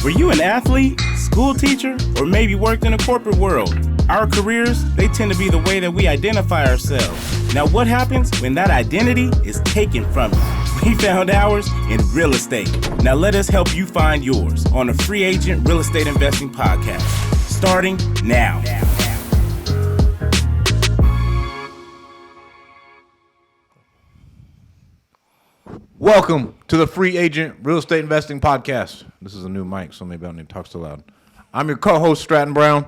Were you an athlete, school teacher, or maybe worked in a corporate world? Our careers, they tend to be the way that we identify ourselves. Now what happens when that identity is taken from you? We found ours in real estate. Now let us help you find yours on the Free Agent Real Estate Investing Podcast, starting now. Welcome to the Free Agent Real Estate Investing Podcast. This is a new mic, so maybe I don't need to talk so loud. I'm your co-host, Stratton Brown.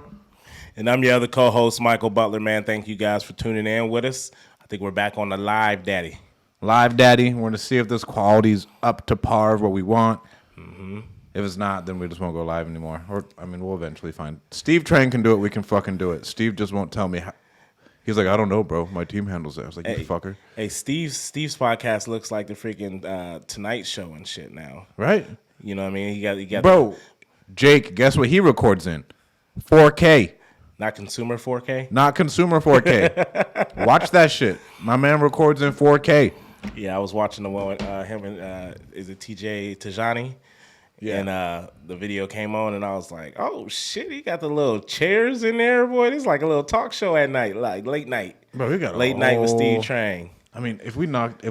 And I'm your other co-host, Michael Butler, man. Thank you guys for tuning in with us. I think we're back on the Live Daddy. Live Daddy. We're going to see if this quality's up to par of what we want. Mm-hmm. If it's not, then we just won't go live anymore. Or, we'll eventually find. Steve Train can do it. We can fucking do it. Steve just won't tell me how. He's like, I don't know, bro. My team handles it. I was like, you fucker. Hey, Steve's podcast looks like the freaking Tonight Show and shit now. Right. You know what I mean? He got bro, Jake, guess what he records in? 4K. Not consumer 4K? Not consumer 4K. Watch that shit. My man records in 4K. Yeah, I was watching the one with him and, is it TJ Tajani? Yeah. And the video came on, and I was like, oh, shit, he got the little chairs in there, boy. This is like a little talk show at night, like late night. Bro, we got late night with Steve Train. I mean, if we knocked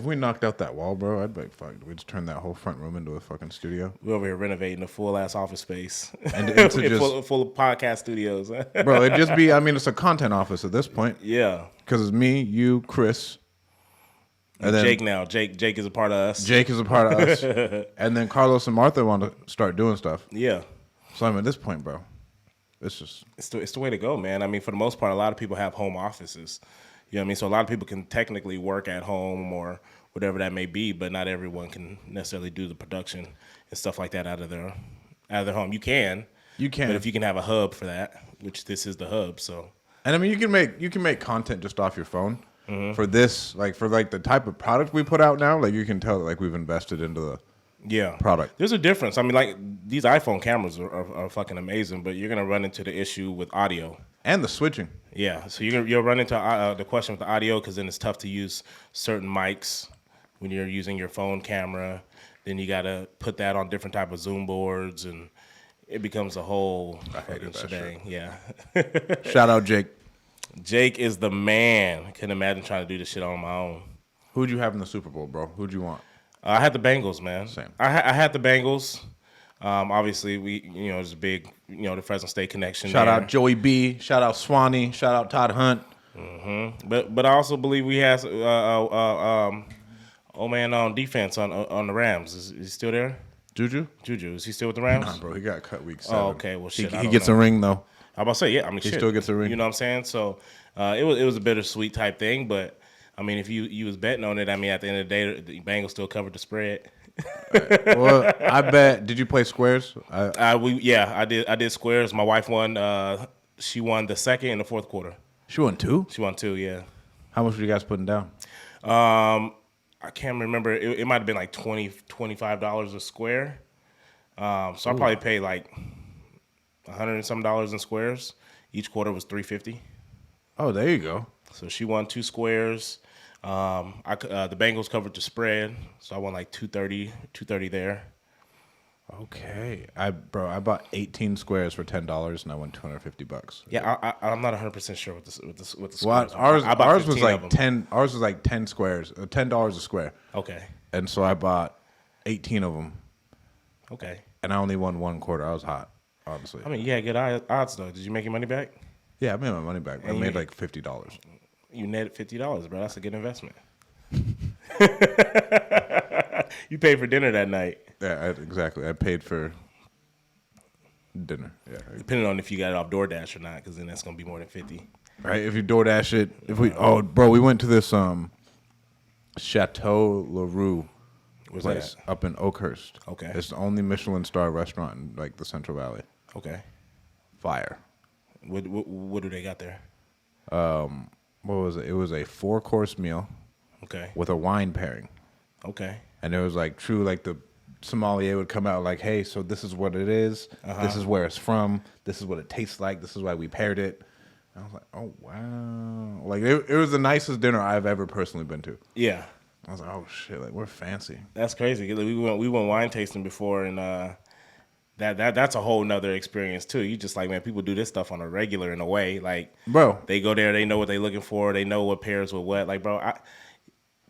out that wall, bro, I'd be like, fuck, we just turn that whole front room into a fucking studio. We're over here renovating a full-ass office space. And into just, full of podcast studios. Bro, it'd just be, it's a content office at this point. Yeah. Because it's me, you, Chris. And then Jake now. Jake is a part of us. Jake is a part of us. And then Carlos and Martha want to start doing stuff. Yeah. So at this point, bro, it's the way to go, man. I mean, for the most part, a lot of people have home offices. You know what I mean? So a lot of people can technically work at home or whatever that may be, but not everyone can necessarily do the production and stuff like that out of their home. You can. But if you can have a hub for that, which this is the hub, so. And I mean, you can make content just off your phone. Mm-hmm. For this, for the type of product we put out now, you can tell that we've invested into the product. There's a difference. I mean, these iPhone cameras are fucking amazing, but you're gonna run into the issue with audio and the switching. Yeah, so you'll run into the question with the audio because then it's tough to use certain mics when you're using your phone camera. Then you gotta put that on different type of Zoom boards, and it becomes a whole fucking shebang. Yeah. Shout out Jake. Jake is the man. I couldn't imagine trying to do this shit on my own. Who'd you have in the Super Bowl, bro? Who'd you want? I had the Bengals, man. Same. I had the Bengals. Obviously, there's a big, the Fresno State connection. Shout out Joey B. Shout out Swanee. Shout out Todd Hunt. Mm-hmm. But I also believe we have old man on defense on the Rams. Is he still there? Juju, is he still with the Rams? Nah, bro. He got cut week 7. Oh, okay. Well, shit. He gets a ring though. I was about to say, yeah. I mean, he still gets a ring. You know what I'm saying? So it was a bittersweet type thing, but I mean, if you was betting on it, I mean, at the end of the day, the Bengals still covered the spread. Well, I bet. Did you play squares? I did. I did squares. My wife won. She won the second and the fourth quarter. She won 2? She won 2. Yeah. How much were you guys putting down? I can't remember. It might have been like $25 a square. So I probably paid like $100 and some in squares. Each quarter was $350. Oh, there you go. So she won 2 squares. The Bengals covered the spread, so I won like $230 there. Okay, I bought 18 squares for $10 and I won $250. Yeah, I'm not 100% sure with the squares. Well, ours was like 10. Ours was like 10 squares, $10 a square. Okay. And so I bought 18 of them. Okay. And I only won 1 quarter. I was hot, honestly. I mean, you had good odds though. Did you make your money back? Yeah, I made my money back. I made like $50. You netted $50, bro. That's a good investment. You paid for dinner that night. Yeah, exactly. I paid for dinner. Yeah. Depending on if you got it off DoorDash or not, because then that's gonna be more than $50. Right? If you DoorDash it, we went to this Chateau La Roux place up in Oakhurst. Okay. It's the only Michelin star restaurant in like the Central Valley. Okay. Fire. What do they got there? What was it? It was a 4-course meal. Okay. With a wine pairing. Okay. And it was like true, like the sommelier would come out like, hey, so this is what it is. Uh-huh. This is where it's from. This is what it tastes like. This is why we paired it. And I was like, oh, wow. Like, it was the nicest dinner I've ever personally been to. Yeah. I was like, oh, shit, like, we're fancy. That's crazy. We went wine tasting before, and that's a whole nother experience too. You just like, man, people do this stuff on a regular in a way. Like, Bro. they go there, they know what they're looking for, they know what pairs with what. Like, bro,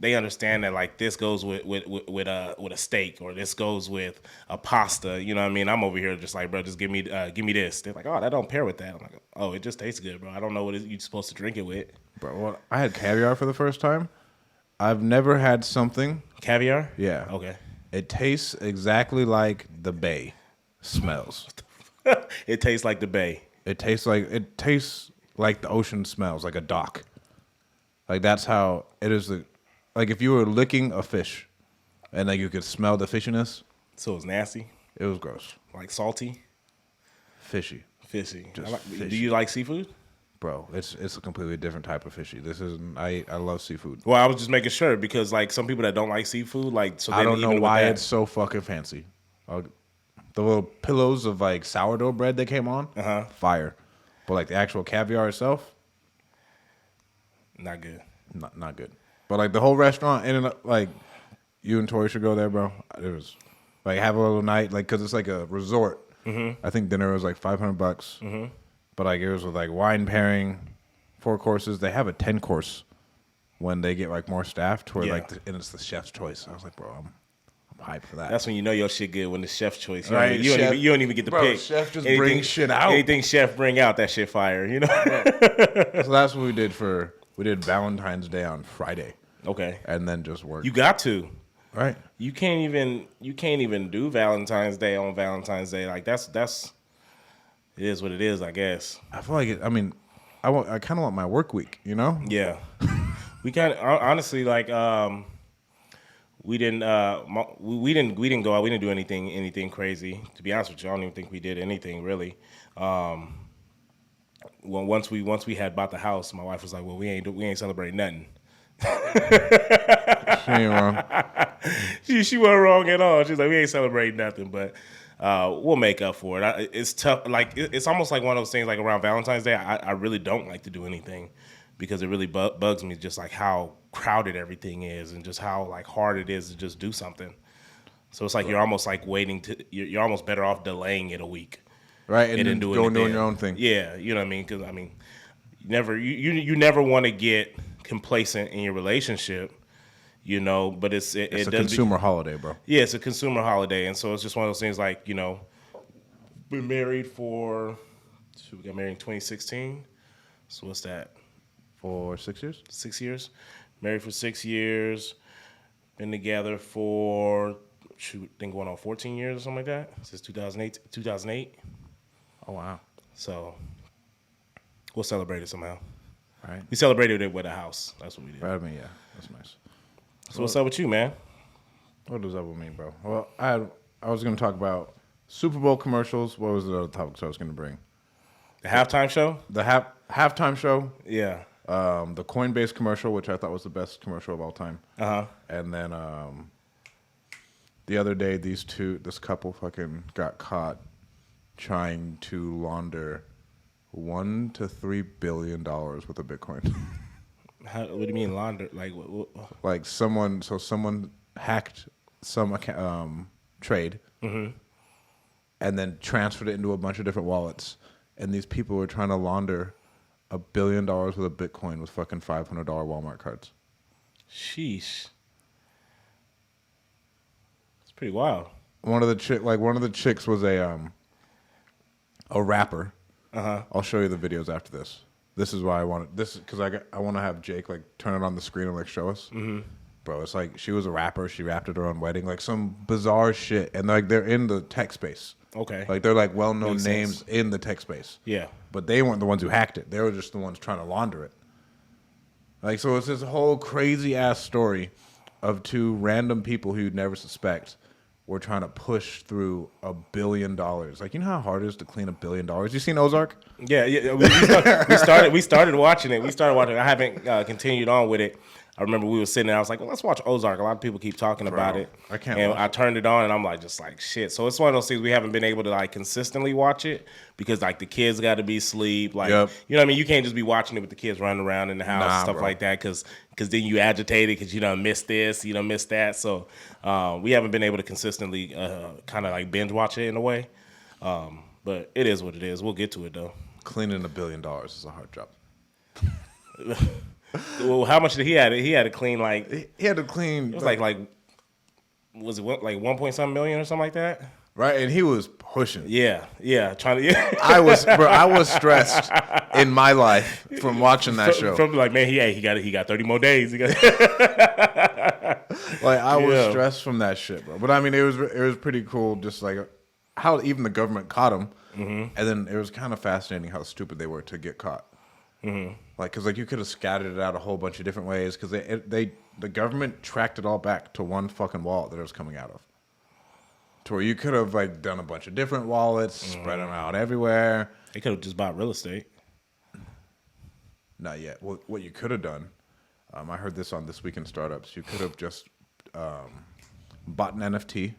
they understand that like this goes with a steak, or this goes with a pasta. You know what I mean? I'm over here just like, bro, just give me this. They're like, oh, that don't pair with that. I'm like, oh, it just tastes good, bro. I don't know what you're supposed to drink it with. Bro, well, I had caviar for the first time. I've never had something. Caviar? Yeah. Okay. It tastes exactly like the bay smells. It tastes like the bay. It tastes like the ocean smells, like a dock. Like that's how it is. Like if you were licking a fish, and like you could smell the fishiness. So it's nasty. It was gross. Like salty. Fishy. Fishy. Fishy. Do you like seafood? Bro, it's a completely different type of fishy. This isn't. I love seafood. Well, I was just making sure because like some people that don't like seafood, like so. I don't know why it's so fucking fancy. The little pillows of like sourdough bread that came on, fire. But like the actual caviar itself, not good. Not good. But like the whole restaurant, like you and Tori should go there, bro. It was like have a little night, like because it's like a resort. Mm-hmm. I think dinner was like $500. Mm-hmm. But like it was with like wine pairing, 4 courses. They have a 10-course when they get like more staff to where and it's the chef's choice. I was like, bro, I'm hyped for that. That's when you know your shit good, when the chef's choice. Right, You don't even get to pick. Chef just brings shit out. Anything chef bring out, that shit fire. You know. So that's what we did we did Valentine's Day on Friday. Okay. And then just work. You got to. Right. You can't even do Valentine's Day on Valentine's Day. Like that's it is what it is, I guess. I feel like I kind of want my work week, you know? Yeah. We kind of honestly like we didn't go out. We didn't do anything crazy. To be honest with you, I don't even think we did anything really. Once we had bought the house, my wife was like, "Well, we ain't celebrating nothing." She ain't wrong. She wasn't wrong at all. She's like, "We ain't celebrating nothing," but we'll make up for it. It's tough. Like it's almost like one of those things. Like around Valentine's Day, I really don't like to do anything because it really bugs me. Just like how crowded everything is, and just how like hard it is to just do something. So it's like you're almost like you're almost better off delaying it a week. Right, and then doing your own thing. Yeah, you know what I mean? Because I mean, you never want to get complacent in your relationship, you know. But it's a consumer holiday, bro. Yeah, it's a consumer holiday, and so it's just one of those things. Like, you know, been married we got married in 2016. So what's that? For 6 years. 6 years. Married for 6 years. Been together for think going on 14 years or something like that since 2008. Oh, wow. So we'll celebrate it somehow. All right. We celebrated it with a house. That's what we did. Right, I mean, yeah, that's nice. So what's up with you, man? What is up with me, bro? Well, I was going to talk about Super Bowl commercials. What was the other topics I was going to bring? The halftime show? The halftime show. Yeah. The Coinbase commercial, which I thought was the best commercial of all time. Uh-huh. And then the other day, this couple fucking got caught trying to launder $1 to $3 billion worth of Bitcoin. What do you mean launder? Like what? Like someone hacked some trade, and then transferred it into a bunch of different wallets, and these people were trying to launder $1 billion worth of Bitcoin with fucking $500 Walmart cards. Sheesh. It's pretty wild. One of the chicks was a rapper. I'll show you the videos after this. This is why I wanted this because I want to have Jake like turn it on the screen and like show us. Mm-hmm. Bro, it's like she was a rapper. She rapped at her own wedding, like some bizarre shit, and like they're in the tech space. Okay. Like they're like well-known Makes names sense. in the tech space. Yeah. But they weren't the ones who hacked it. They were just the ones trying to launder it. Like, so it's this whole crazy ass story of 2 random people who you'd never suspect were trying to push through $1 billion. Like, you know how hard it is to clean $1 billion? You seen Ozark? Yeah. We started watching it. I haven't continued on with it. I remember we were sitting there. I was like, well, let's watch Ozark. A lot of people keep talking about it. I can't. And I turned it on, and I'm like, just like shit. So it's one of those things we haven't been able to like consistently watch it because like the kids got to be asleep. Like, you know what I mean? You can't just be watching it with the kids running around in the house and stuff like that because then you agitated because you done missed this, you done missed that. So we haven't been able to consistently kind of like binge watch it in a way. But it is what it is. We'll get to it though. Cleaning $1 billion is a hard job. Well, how much did he had? He had to clean like He had to clean. it was like was it what, like 1 point something million or something like that? Right, and he was pushing. Yeah, trying to. Yeah. I was stressed in my life from watching that show. From like, man, he got 30 more days. He got like I was stressed from that shit, bro. But I mean, it was pretty cool, just like how even the government caught him, and then it was kind of fascinating how stupid they were to get caught. Like, cause like you could have scattered it out a whole bunch of different ways, cause the government tracked it all back to one fucking wallet that it was coming out of. To where you could have like done a bunch of different wallets, spread them out everywhere. They could have just bought real estate. Not yet. Well, what you could have done, I heard this on This Week in Startups. You could have just bought an NFT,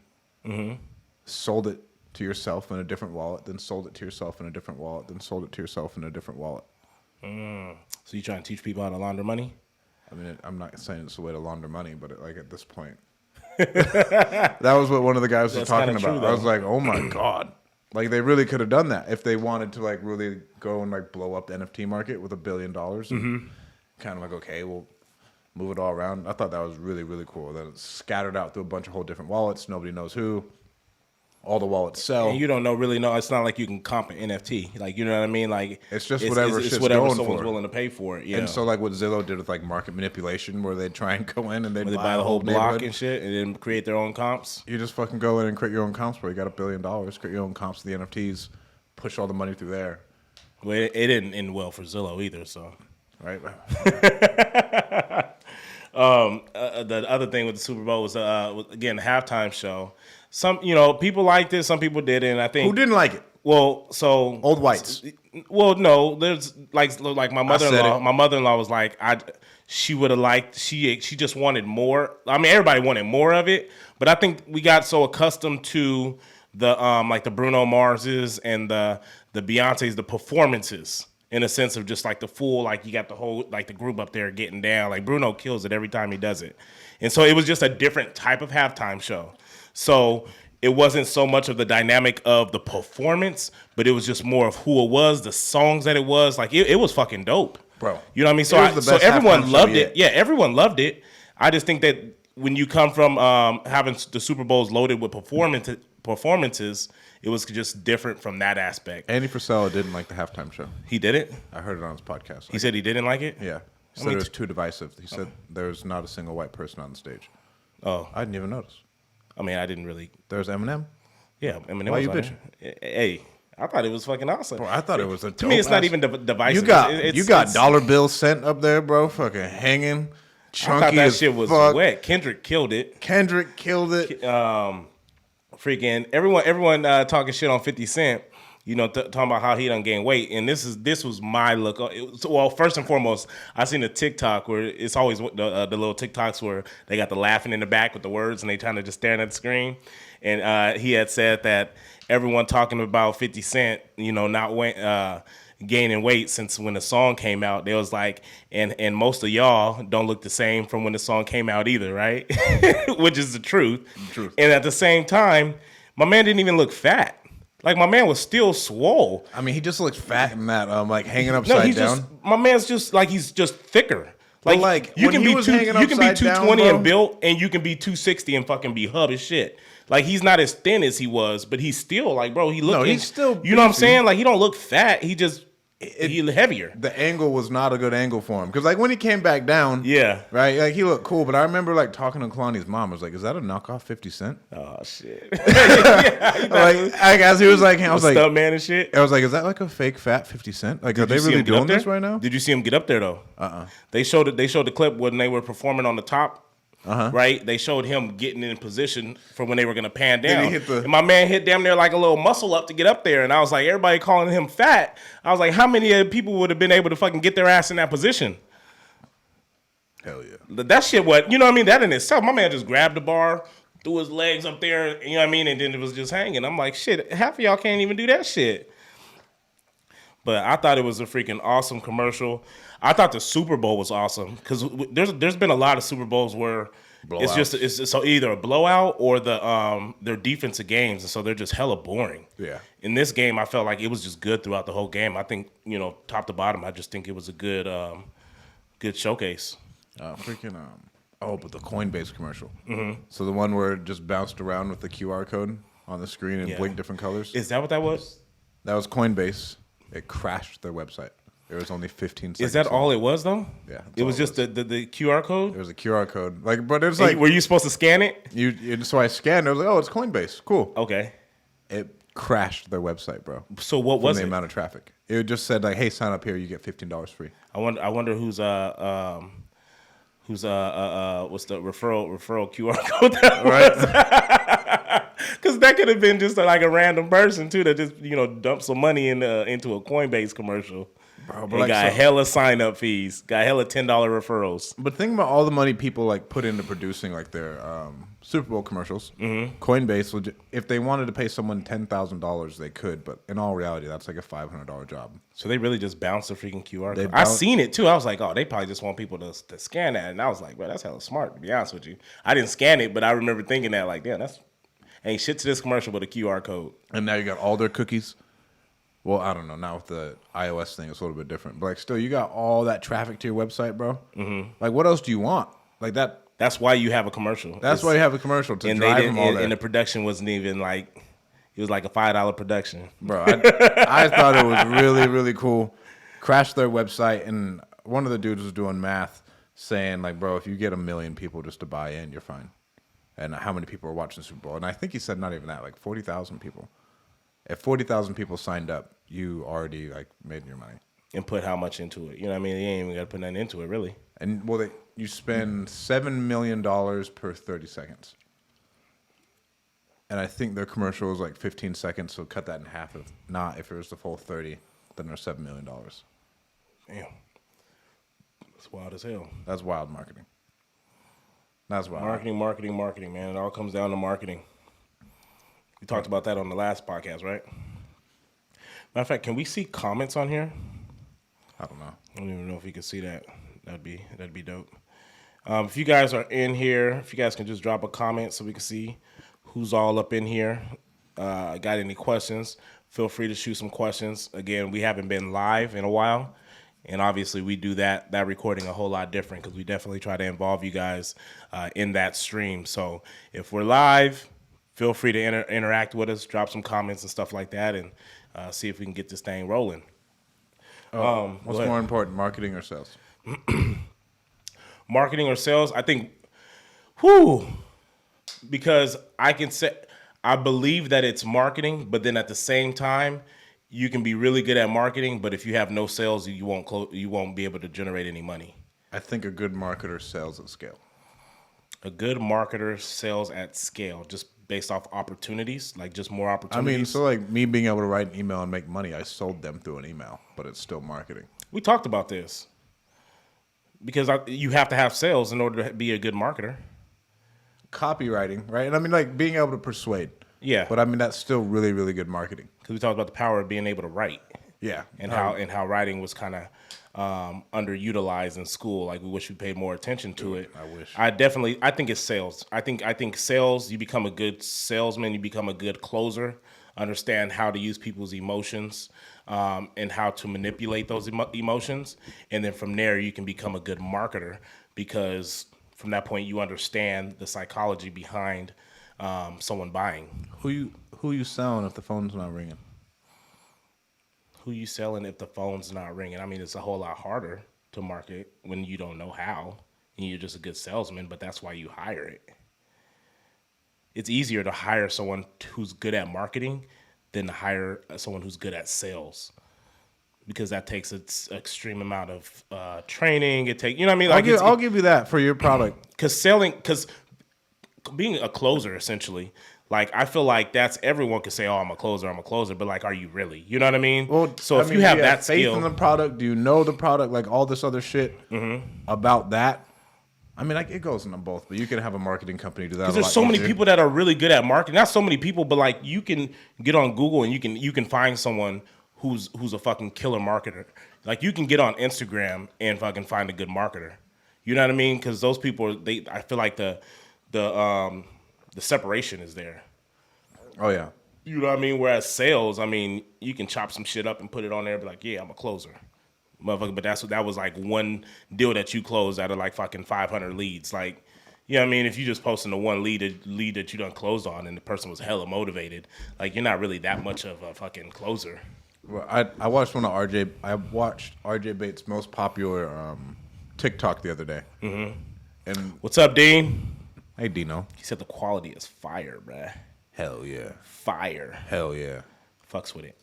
sold it to yourself in a different wallet, then sold it to yourself in a different wallet, then sold it to yourself in a different wallet. So you trying to teach people how to launder money? I mean, I'm not saying it's a way to launder money, but like at this point, that was what one of the guys was talking about. True, I was like, oh my God. Like they really could have done that if they wanted to like really go and like blow up the NFT market with $1 billion. And kind of like, okay, we'll move it all around. I thought that was really, really cool. That it's scattered out through a bunch of whole different wallets. Nobody knows who. All the wallets sell. And you don't really know. It's not like you can comp an NFT. Like, you know what I mean? Like it's just whatever someone's willing to pay for it. Yeah. And so like what Zillow did with like market manipulation, where they try and go in and they buy the whole block and shit, and then create their own comps. You just fucking go in and create your own comps. Where you got $1 billion, create your own comps to the NFTs, push all the money through there. Well, it didn't end well for Zillow either. So right. The other thing with the Super Bowl was again the halftime show. Some people liked it, some people didn't. I think who didn't like it? Well, so old whites. Well, no, there's like my mother-in-law. My mother-in-law was like, she would have liked. She just wanted more. I mean, everybody wanted more of it, but I think we got so accustomed to the like the Bruno Marses and the Beyonces, the performances. In a sense of just like the full, like you got the whole, like the group up there getting down. Like Bruno kills it every time he does it. And so it was just a different type of halftime show. So it wasn't so much of the dynamic of the performance, but it was just more of who it was, the songs that it was. Like it was fucking dope. Bro. You know what I mean? So everyone loved it. Yeah, everyone loved it. I just think that when you come from having the Super Bowls loaded with performances, it was just different from that aspect. Andy Frisella didn't like the halftime show. He didn't? I heard it on his podcast. He said he didn't like it? Yeah. He said it was too divisive. He said there's not a single white person on the stage. Oh. I didn't even notice. I mean, I didn't really. There's Eminem? Yeah, Eminem. Why you bitching? Hey, I thought it was fucking awesome. Bro, I thought it was a to me, it's not even divisive. You got dollar bill cent up there, bro, fucking hanging. Chunky I thought that shit was wet. Kendrick killed it. Freaking everyone talking shit on 50 Cent, talking about how he done gained weight. And this was my look. Well, first and foremost, I seen a TikTok where it's always the little TikToks where they got the laughing in the back with the words and they kind of just staring at the screen. And he had said that everyone talking about 50 Cent, not gaining weight since when the song came out. They was like, and most of y'all don't look the same from when the song came out either, right? Which is the truth. And at the same time, my man didn't even look fat. Like my man was still swole. I mean, he just looks fat in that, like hanging upside down. My man's just like he's just thicker. Like you can be 220 and built, and you can be 260 and fucking be hub as shit. Like he's not as thin as he was, but he's still like, bro. He's still. You know what I'm saying? Like he don't look fat. He just. He's heavier. The angle was not a good angle for him because, like, when he came back down, yeah, right, like he looked cool. But I remember like talking to Kalani's mom. I was like, "Is that a knockoff 50 Cent?" Oh shit! As he was like, I was like, stunt man and shit. I was like, "Is that like a fake fat 50 Cent? Like, are they really doing this right now?" Did you see him get up there though? They showed it. They showed the clip when they were performing on the top. Right, they showed him getting in position for when they were gonna pan down. And my man hit damn near like a little muscle up to get up there, and I was like, everybody calling him fat. I was like, how many people would have been able to fucking get their ass in that position? Hell yeah, that shit. What you know what I mean? That in itself, my man just grabbed the bar, threw his legs up there, you know what I mean, and then it was just hanging. I'm like, shit, half of y'all can't even do that shit. But I thought it was a freaking awesome commercial. I thought the Super Bowl was awesome because there's been a lot of Super Bowls where Blowouts. So either a blowout or their defensive games, and so they're just hella boring. Yeah. In this game, I felt like it was just good throughout the whole game. I think top to bottom, I just think it was a good showcase. But the Coinbase commercial. Mm-hmm. So the one where it just bounced around with the QR code on the screen and blinked different colors. Is that what that was? That was Coinbase. It crashed their website. There was only 15 seconds. Is that all it was, though? Yeah. It was just the QR code? It was a QR code. But it was were you supposed to scan it? So I scanned it. I was like, oh, it's Coinbase. Cool. Okay. It crashed their website, bro. So what was the it? amount of traffic. It just said, like, hey, sign up here. You get $15 free. I wonder who's what's the referral QR code that was? Because that could have been just like a random person too that just dumped some money into a Coinbase commercial. Bro, and got hella sign up fees, got hella $10 referrals. But think about all the money people like put into producing like their Super Bowl commercials. Mm-hmm. Coinbase, if they wanted to pay someone $10,000, they could. But in all reality, that's like a $500 job. So they really just bounced the freaking QR code. I seen it too. I was like, oh, they probably just want people to scan that. And I was like, bro, that's hella smart, to be honest with you. I didn't scan it, but I remember thinking that, like, damn, that's ain't shit to this commercial but a QR code. And now you got all their cookies. Well, I don't know. Now with the iOS thing, it's a little bit different. But like, still, you got all that traffic to your website, bro. Mm-hmm. Like, what else do you want? Like that. That's why you have a commercial. That's why you have a commercial to drive them all there. And the production wasn't even like, it was like a $5 production, bro. I thought it was really, really cool. Crashed their website, and one of the dudes was doing math, saying like, bro, if you get 1 million people just to buy in, you're fine. And how many people are watching the Super Bowl? And I think he said not even that, like 40,000 people. If 40,000 people signed up, you already like made your money. And put how much into it? You know what I mean? You ain't even got to put nothing into it, really. And you spend $7 million per 30 seconds. And I think their commercial was like 15 seconds, so cut that in half. If it was the full 30, then there's $7 million. Damn. That's wild as hell. That's wild marketing. That's wild. Marketing, man. It all comes down to marketing. We talked about that on the last podcast, right? Matter of fact, can we see comments on here? I don't know. I don't even know if we can see that. That'd be dope. If you guys are in here, if you guys can just drop a comment so we can see who's all up in here. Got any questions? Feel free to shoot some questions. Again, we haven't been live in a while, and obviously we do that recording a whole lot different because we definitely try to involve you guys in that stream. So if we're live, feel free to interact with us, drop some comments and stuff like that, and see if we can get this thing rolling. What's more important, marketing or sales? Marketing or sales? I think, because I believe that it's marketing, but then at the same time, you can be really good at marketing, but if you have no sales, you won't be able to generate any money. I think a good marketer sells at scale. A good marketer sells at scale, just based off opportunities, like just more opportunities. I mean, so like me being able to write an email and make money, I sold them through an email, but it's still marketing. We talked about this because you have to have sales in order to be a good marketer. Copywriting, right? And I mean, like being able to persuade. Yeah. But I mean, that's still really, really good marketing. Because we talked about the power of being able to write. Yeah. And how writing was kind of underutilized in school. Like we wish we paid more attention to it. I wish. I think it's sales. I think sales, you become a good salesman, you become a good closer, understand how to use people's emotions and how to manipulate those emotions. And then from there, you can become a good marketer because from that point, you understand the psychology behind someone buying. Who you selling if the phone's not ringing? Who you selling if the phone's not ringing? I mean, it's a whole lot harder to market when you don't know how and you're just a good salesman, but that's why you hire it. It's easier to hire someone who's good at marketing than to hire someone who's good at sales because that takes an extreme amount of training. You know what I mean? Like I'll give you that for your product. Because being a closer, essentially, like, I feel like that's everyone can say, oh, I'm a closer, but like, are you really? You know what I mean? Well, so if you have that faith skill in the product, do you know the product, like all this other shit about that? I mean, like it goes into both, but you can have a marketing company do that. Because there's so many people that are really good at marketing. Not so many people, but like you can get on Google and you can find someone who's a fucking killer marketer. Like you can get on Instagram and fucking find a good marketer. You know what I mean? Because those people, I feel like the separation is there. Oh yeah. You know what I mean? Whereas sales, I mean, you can chop some shit up and put it on there and be like, yeah, I'm a closer. Motherfucker, but that was like one deal that you closed out of like fucking 500 leads. Like, you know what I mean? If you just posting the one lead that you done closed on and the person was hella motivated, like you're not really that much of a fucking closer. Well, I watched RJ Bates' most popular TikTok the other day. Mm-hmm. And What's up, Dean? hey, Dino. He said the quality is fire, bruh. Hell yeah. Fire. Hell yeah. Fucks with it.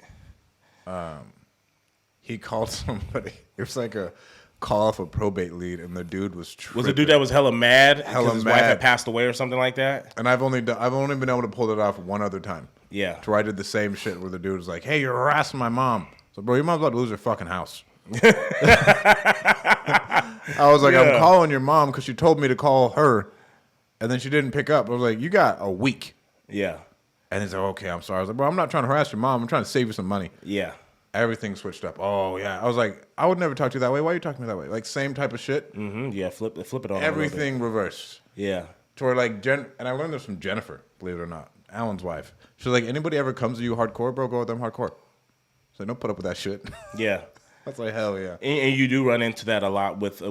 He called somebody. It was like a call off a probate lead, and the dude was tripping. Was the dude that was hella mad because his wife mad. had passed away or something like that? And I've only been able to pull it off one other time. Yeah. To where I did the same shit where the dude was like, "Hey, you're harassing my mom." So, bro, your mom's about to lose her fucking house. I was like, I'm calling your mom because she told me to call her, and then she didn't pick up. I was like, you got a week. Yeah. And he's like, okay, I'm sorry. I was like, bro, I'm not trying to harass your mom. I'm trying to save you some money. Yeah. Everything switched up. Oh, yeah. I was like, I would never talk to you that way. Why are you talking to me that way? Like, same type of shit. Mm-hmm. Yeah, flip it on. Everything reversed. Yeah. To where, like, and I learned this from Jennifer, believe it or not, Alan's wife. She's like, anybody ever comes to you hardcore, bro, go with them hardcore. So don't put up with that shit. Yeah. That's like, hell yeah. And you do run into that a lot with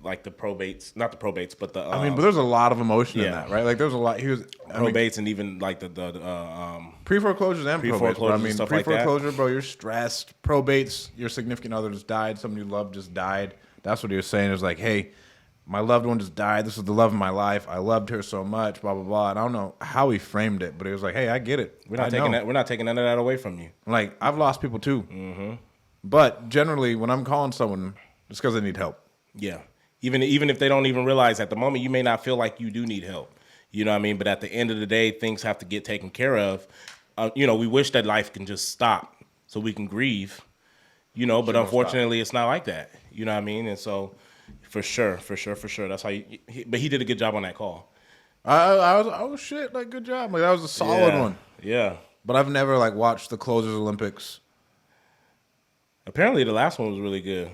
like the probates, not the probates, but the. I mean, but there's a lot of emotion in that, right? Like, there's a lot. Probates and even like the pre-foreclosures and probates. Bro. I mean, stuff pre-foreclosure, like that. Bro, you're stressed. Probates, your significant other just died. Someone you love just died. That's what he was saying. It was like, hey, my loved one just died. This is the love of my life. I loved her so much. Blah blah blah. And I don't know how he framed it, but he was like, hey, I get it. We're not taking none of that away from you. Like, I've lost people too. Mm-hmm. But generally, when I'm calling someone, it's because they need help. Yeah. Even if they don't even realize at the moment, you may not feel like you do need help. You know what I mean? But at the end of the day, things have to get taken care of. We wish that life can just stop so we can grieve. But unfortunately, it's not like that. You know what I mean? And so, for sure. That's how but he did a good job on that call. I was shit. Like, good job. Like, that was a solid one. Yeah. But I've never like watched the Closers Olympics. Apparently, the last one was really good.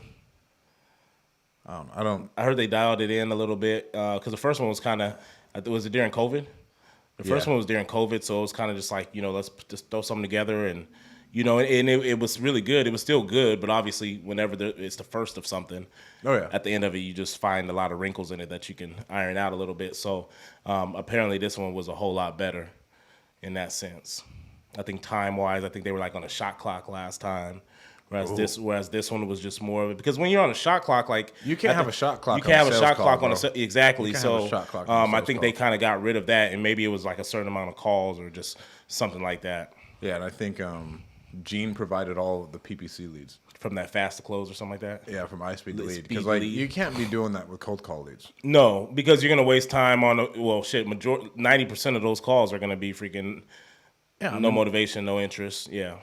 I heard they dialed it in a little bit because the first one was kind of. Was it during COVID? The first one was during COVID, so it was kind of just like let's just throw something together and it was really good. It was still good, but obviously, whenever it's the first of something, at the end of it, you just find a lot of wrinkles in it that you can iron out a little bit. So apparently, this one was a whole lot better in that sense. I think time-wise, I think they were like on a shot clock last time. Whereas this one was just more of it because when you're on a shot clock, like you can't have a shot clock. You can't have a shot clock on exactly. So I think they kind of got rid of that, and maybe it was like a certain amount of calls or just something like that. Yeah, and I think Gene provided all of the PPC leads from that fast to close or something like that. Yeah, from iSpeed to lead because like you can't be doing that with cold call leads. No, because you're gonna waste time on 90% of those calls are gonna be freaking no motivation, no interest. Yeah.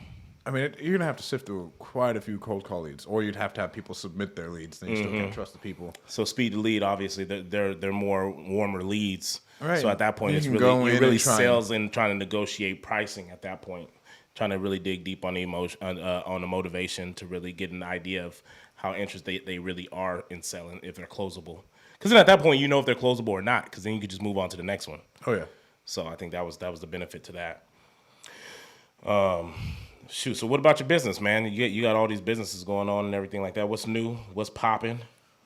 I mean, you're going to have to sift through quite a few cold call leads, or you'd have to have people submit their leads. Then you still can't trust the people. So speed to lead, obviously, they're more warmer leads. Right. So at that point, you're really sales and trying to negotiate pricing at that point, trying to really dig deep on the emotion, on the motivation to really get an idea of how interested they really are in selling if they're closable. Because then at that point, if they're closable or not, because then you could just move on to the next one. Oh, yeah. So I think that was the benefit to that. Shoot. So what about your business, man? You got all these businesses going on and everything like that. What's new? What's popping?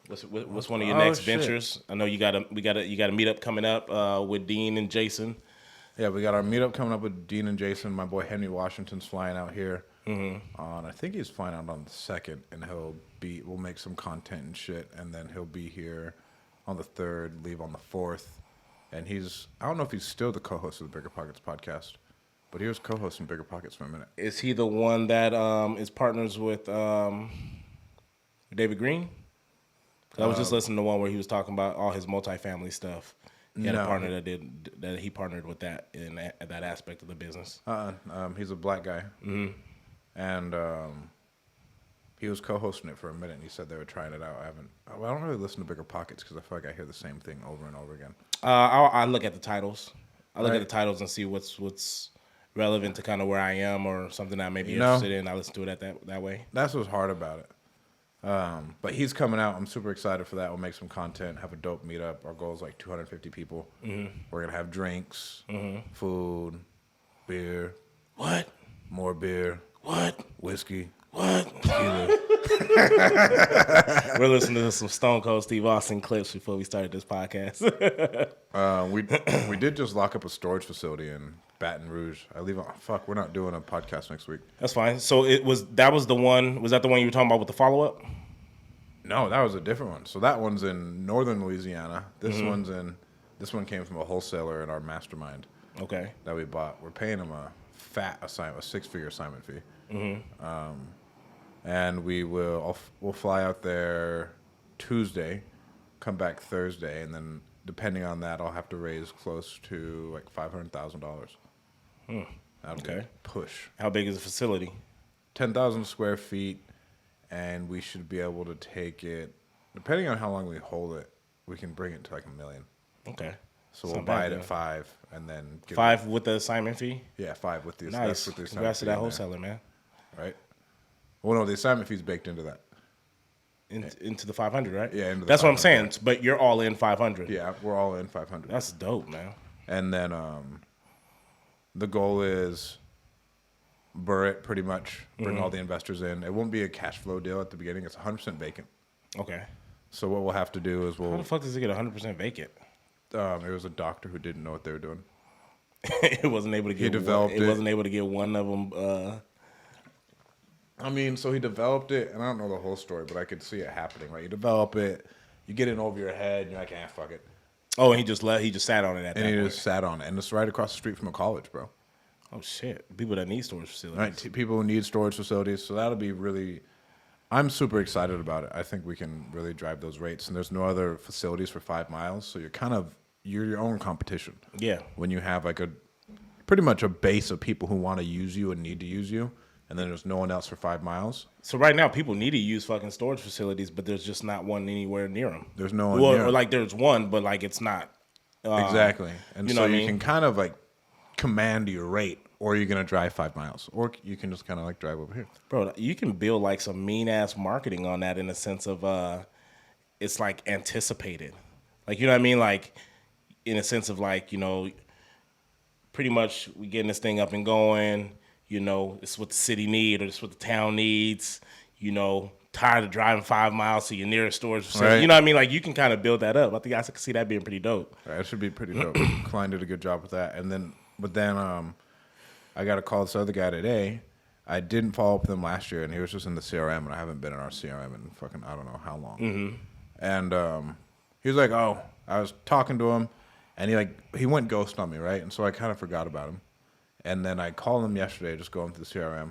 What's one of your next ventures? I know you got a meetup coming up with Dean and Jason. Yeah, we got our meetup coming up with Dean and Jason. My boy Henry Washington's flying out here. I think he's flying out on the 2nd, and we'll make some content and shit, and then he'll be here on the 3rd, leave on the 4th, and I don't know if he's still the co-host of the Bigger Pockets podcast. But he was co-hosting Bigger Pockets for a minute. Is he the one that is partners with David Green? Because I was just listening to one where he was talking about all his multifamily stuff. He had a partner that he partnered with that in that aspect of the business. He's a black guy. Mm-hmm. And he was co-hosting it for a minute, and he said they were trying it out. I don't really listen to Bigger Pockets because I feel like I hear the same thing over and over again. I look at the titles. I look at the titles and see what's relevant to kind of where I am or something that I may be interested in. I listen to it that way. That's what's hard about it. But he's coming out. I'm super excited for that. We'll make some content, have a dope meetup. Our goal is like 250 people. Mm-hmm. We're going to have drinks, food, beer. What? More beer. What? Whiskey. What? We're listening to some Stone Cold Steve Austin clips before we started this podcast. We did just lock up a storage facility in Baton Rouge. We're not doing a podcast next week. That's fine. So was that the one you were talking about with the follow-up? No, that was a different one. So that one's in northern Louisiana. This one came from a wholesaler in our mastermind. Okay. That we bought. We're paying him a six-figure assignment fee. Mm-hmm. And we'll fly out there Tuesday, come back Thursday, and then depending on that, I'll have to raise close to like $500,000. That'll be a push. How big is the facility? 10,000 square feet, and we should be able to take it, depending on how long we hold it, we can bring it to like $1 million. Okay. So we'll buy it at 5 and then give 5 with the assignment fee? Yeah, 5 with the nice. With the Congrats to that wholesaler, man. Right? Well, no, the assignment fee's baked into that. Into the 500, right? Yeah, into the that's 500, what I'm saying. right. But you're all in 500. Yeah, we're all in 500. That's dope, man. And then the goal is burr it pretty much, bring all the investors in. It won't be a cash flow deal at the beginning. It's 100% vacant. Okay. So what we'll have to do is how the fuck does it get 100% vacant? It was a doctor who didn't know what they were doing. It wasn't able to get. It wasn't able to get one of them. So he developed it, and I don't know the whole story, but I could see it happening. Right, you develop it, you get it over your head, and you're like, fuck it. Oh, and he just sat on it at that point. And he just sat on it, and it's right across the street from a college, bro. Oh shit! People that need storage facilities. Right, people who need storage facilities. So that'll be really. I'm super excited about it. I think we can really drive those rates, and there's no other facilities for 5 miles, so you're your own competition. Yeah. When you have like pretty much a base of people who want to use you and need to use you, and then there's no one else for 5 miles. So right now, people need to use fucking storage facilities, but there's just not one anywhere near them. There's no one near them. Or like there's one, but like it's not. Exactly. And you so know what you I mean? can kind of like command your rate, or you're going to drive 5 miles, or you can just kind of like drive over here. Bro, you can build like some mean-ass marketing on that in the sense of it's like anticipated. Like, you know what I mean? Like, in a sense of like, pretty much we getting this thing up and going. It's what the city need, or it's what the town needs. Tired of driving 5 miles to your nearest storage facility. Right. You know what I mean? Like, you can kind of build that up. I think I can see that being pretty dope. That should be pretty dope. Klein did a good job with that. But then I got to call this other guy today. I didn't follow up with him last year, and he was just in the CRM, and I haven't been in our CRM in fucking I don't know how long. Mm-hmm. And he was like, "Oh," I was talking to him, and he went ghost on me, right? And so I kind of forgot about him. And then I called him yesterday, just going through the CRM,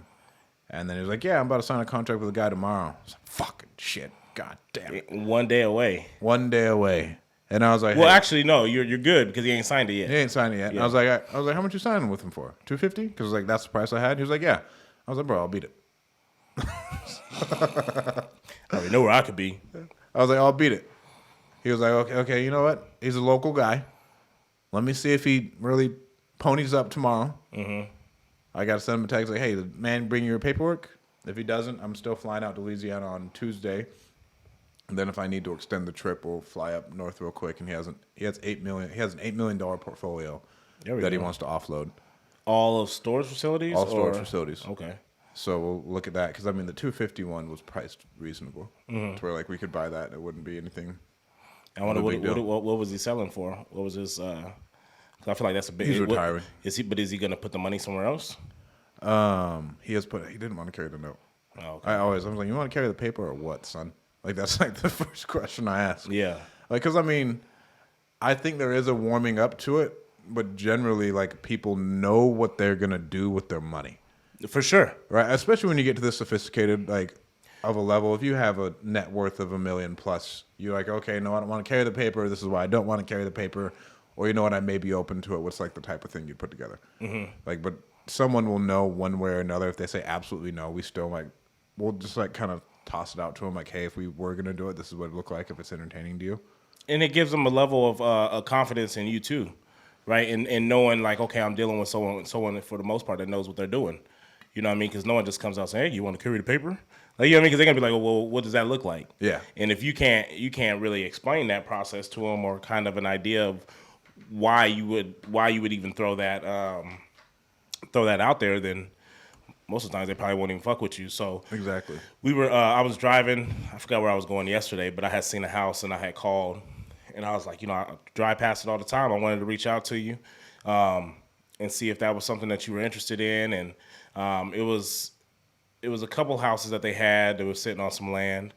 and then he was like, "Yeah, I'm about to sign a contract with a guy tomorrow." I was like, "Fucking shit, god damn it!" 1 day away. 1 day away. And I was like, well, hey. Actually, no, you're good because he ain't signed it yet. He ain't signed it yet. Yeah. And I was like, how much you signing with him for? $250? Because like that's the price I had. He was like, yeah. I was like, bro, I'll beat it. I already know where I could be. I was like, I'll beat it. He was like, okay, you know what? He's a local guy. Let me see if he really ponies up tomorrow. Mm-hmm. I got to send him a text like, hey, the man bring your paperwork. If he doesn't, I'm still flying out to Louisiana on Tuesday. And then if I need to extend the trip, we'll fly up north real quick. And he has an $8 million portfolio that he wants to offload. All of storage facilities? All storage facilities. Okay. So we'll look at that because the 250 one was priced reasonable, to where like we could buy that and it wouldn't be anything. I wonder what was he selling for? What was his? Because I feel like that's a big. He's retiring. Is he going to put the money somewhere else? He didn't want to carry the note. Oh, okay. I was like, you want to carry the paper or what, son? Like, that's like the first question I ask. Yeah. Like, because I think there is a warming up to it, but generally, like, people know what they're going to do with their money. For sure. Right? Especially when you get to this sophisticated, like, of a level. If you have a net worth of $1 million plus, you're like, okay, no, I don't want to carry the paper. This is why I don't want to carry the paper. Or, you know what, I may be open to it. What's, like, the type of thing you'd put together? Mm-hmm. Like, but someone will know one way or another. If they say absolutely no, we still, like, we'll just, like, kind of toss it out to them like, hey, if we were going to do it, this is what it would look like if it's entertaining to you. And it gives them a level of confidence in you too, right? And knowing like, okay, I'm dealing with someone for the most part that knows what they're doing. You know what I mean? Because no one just comes out saying, "Hey, you want to carry the paper?" Like, you know what I mean? Because they're gonna be like, "Well, what does that look like?" Yeah. And if you can't really explain that process to them or kind of an idea of why you would even throw that out there, then most of the times they probably won't even fuck with you. So Exactly. I was driving. I forgot where I was going yesterday, but I had seen a house and I had called, and I was like, I drive past it all the time. I wanted to reach out to you, and see if that was something that you were interested in. And it was a couple houses that they had that were sitting on some land.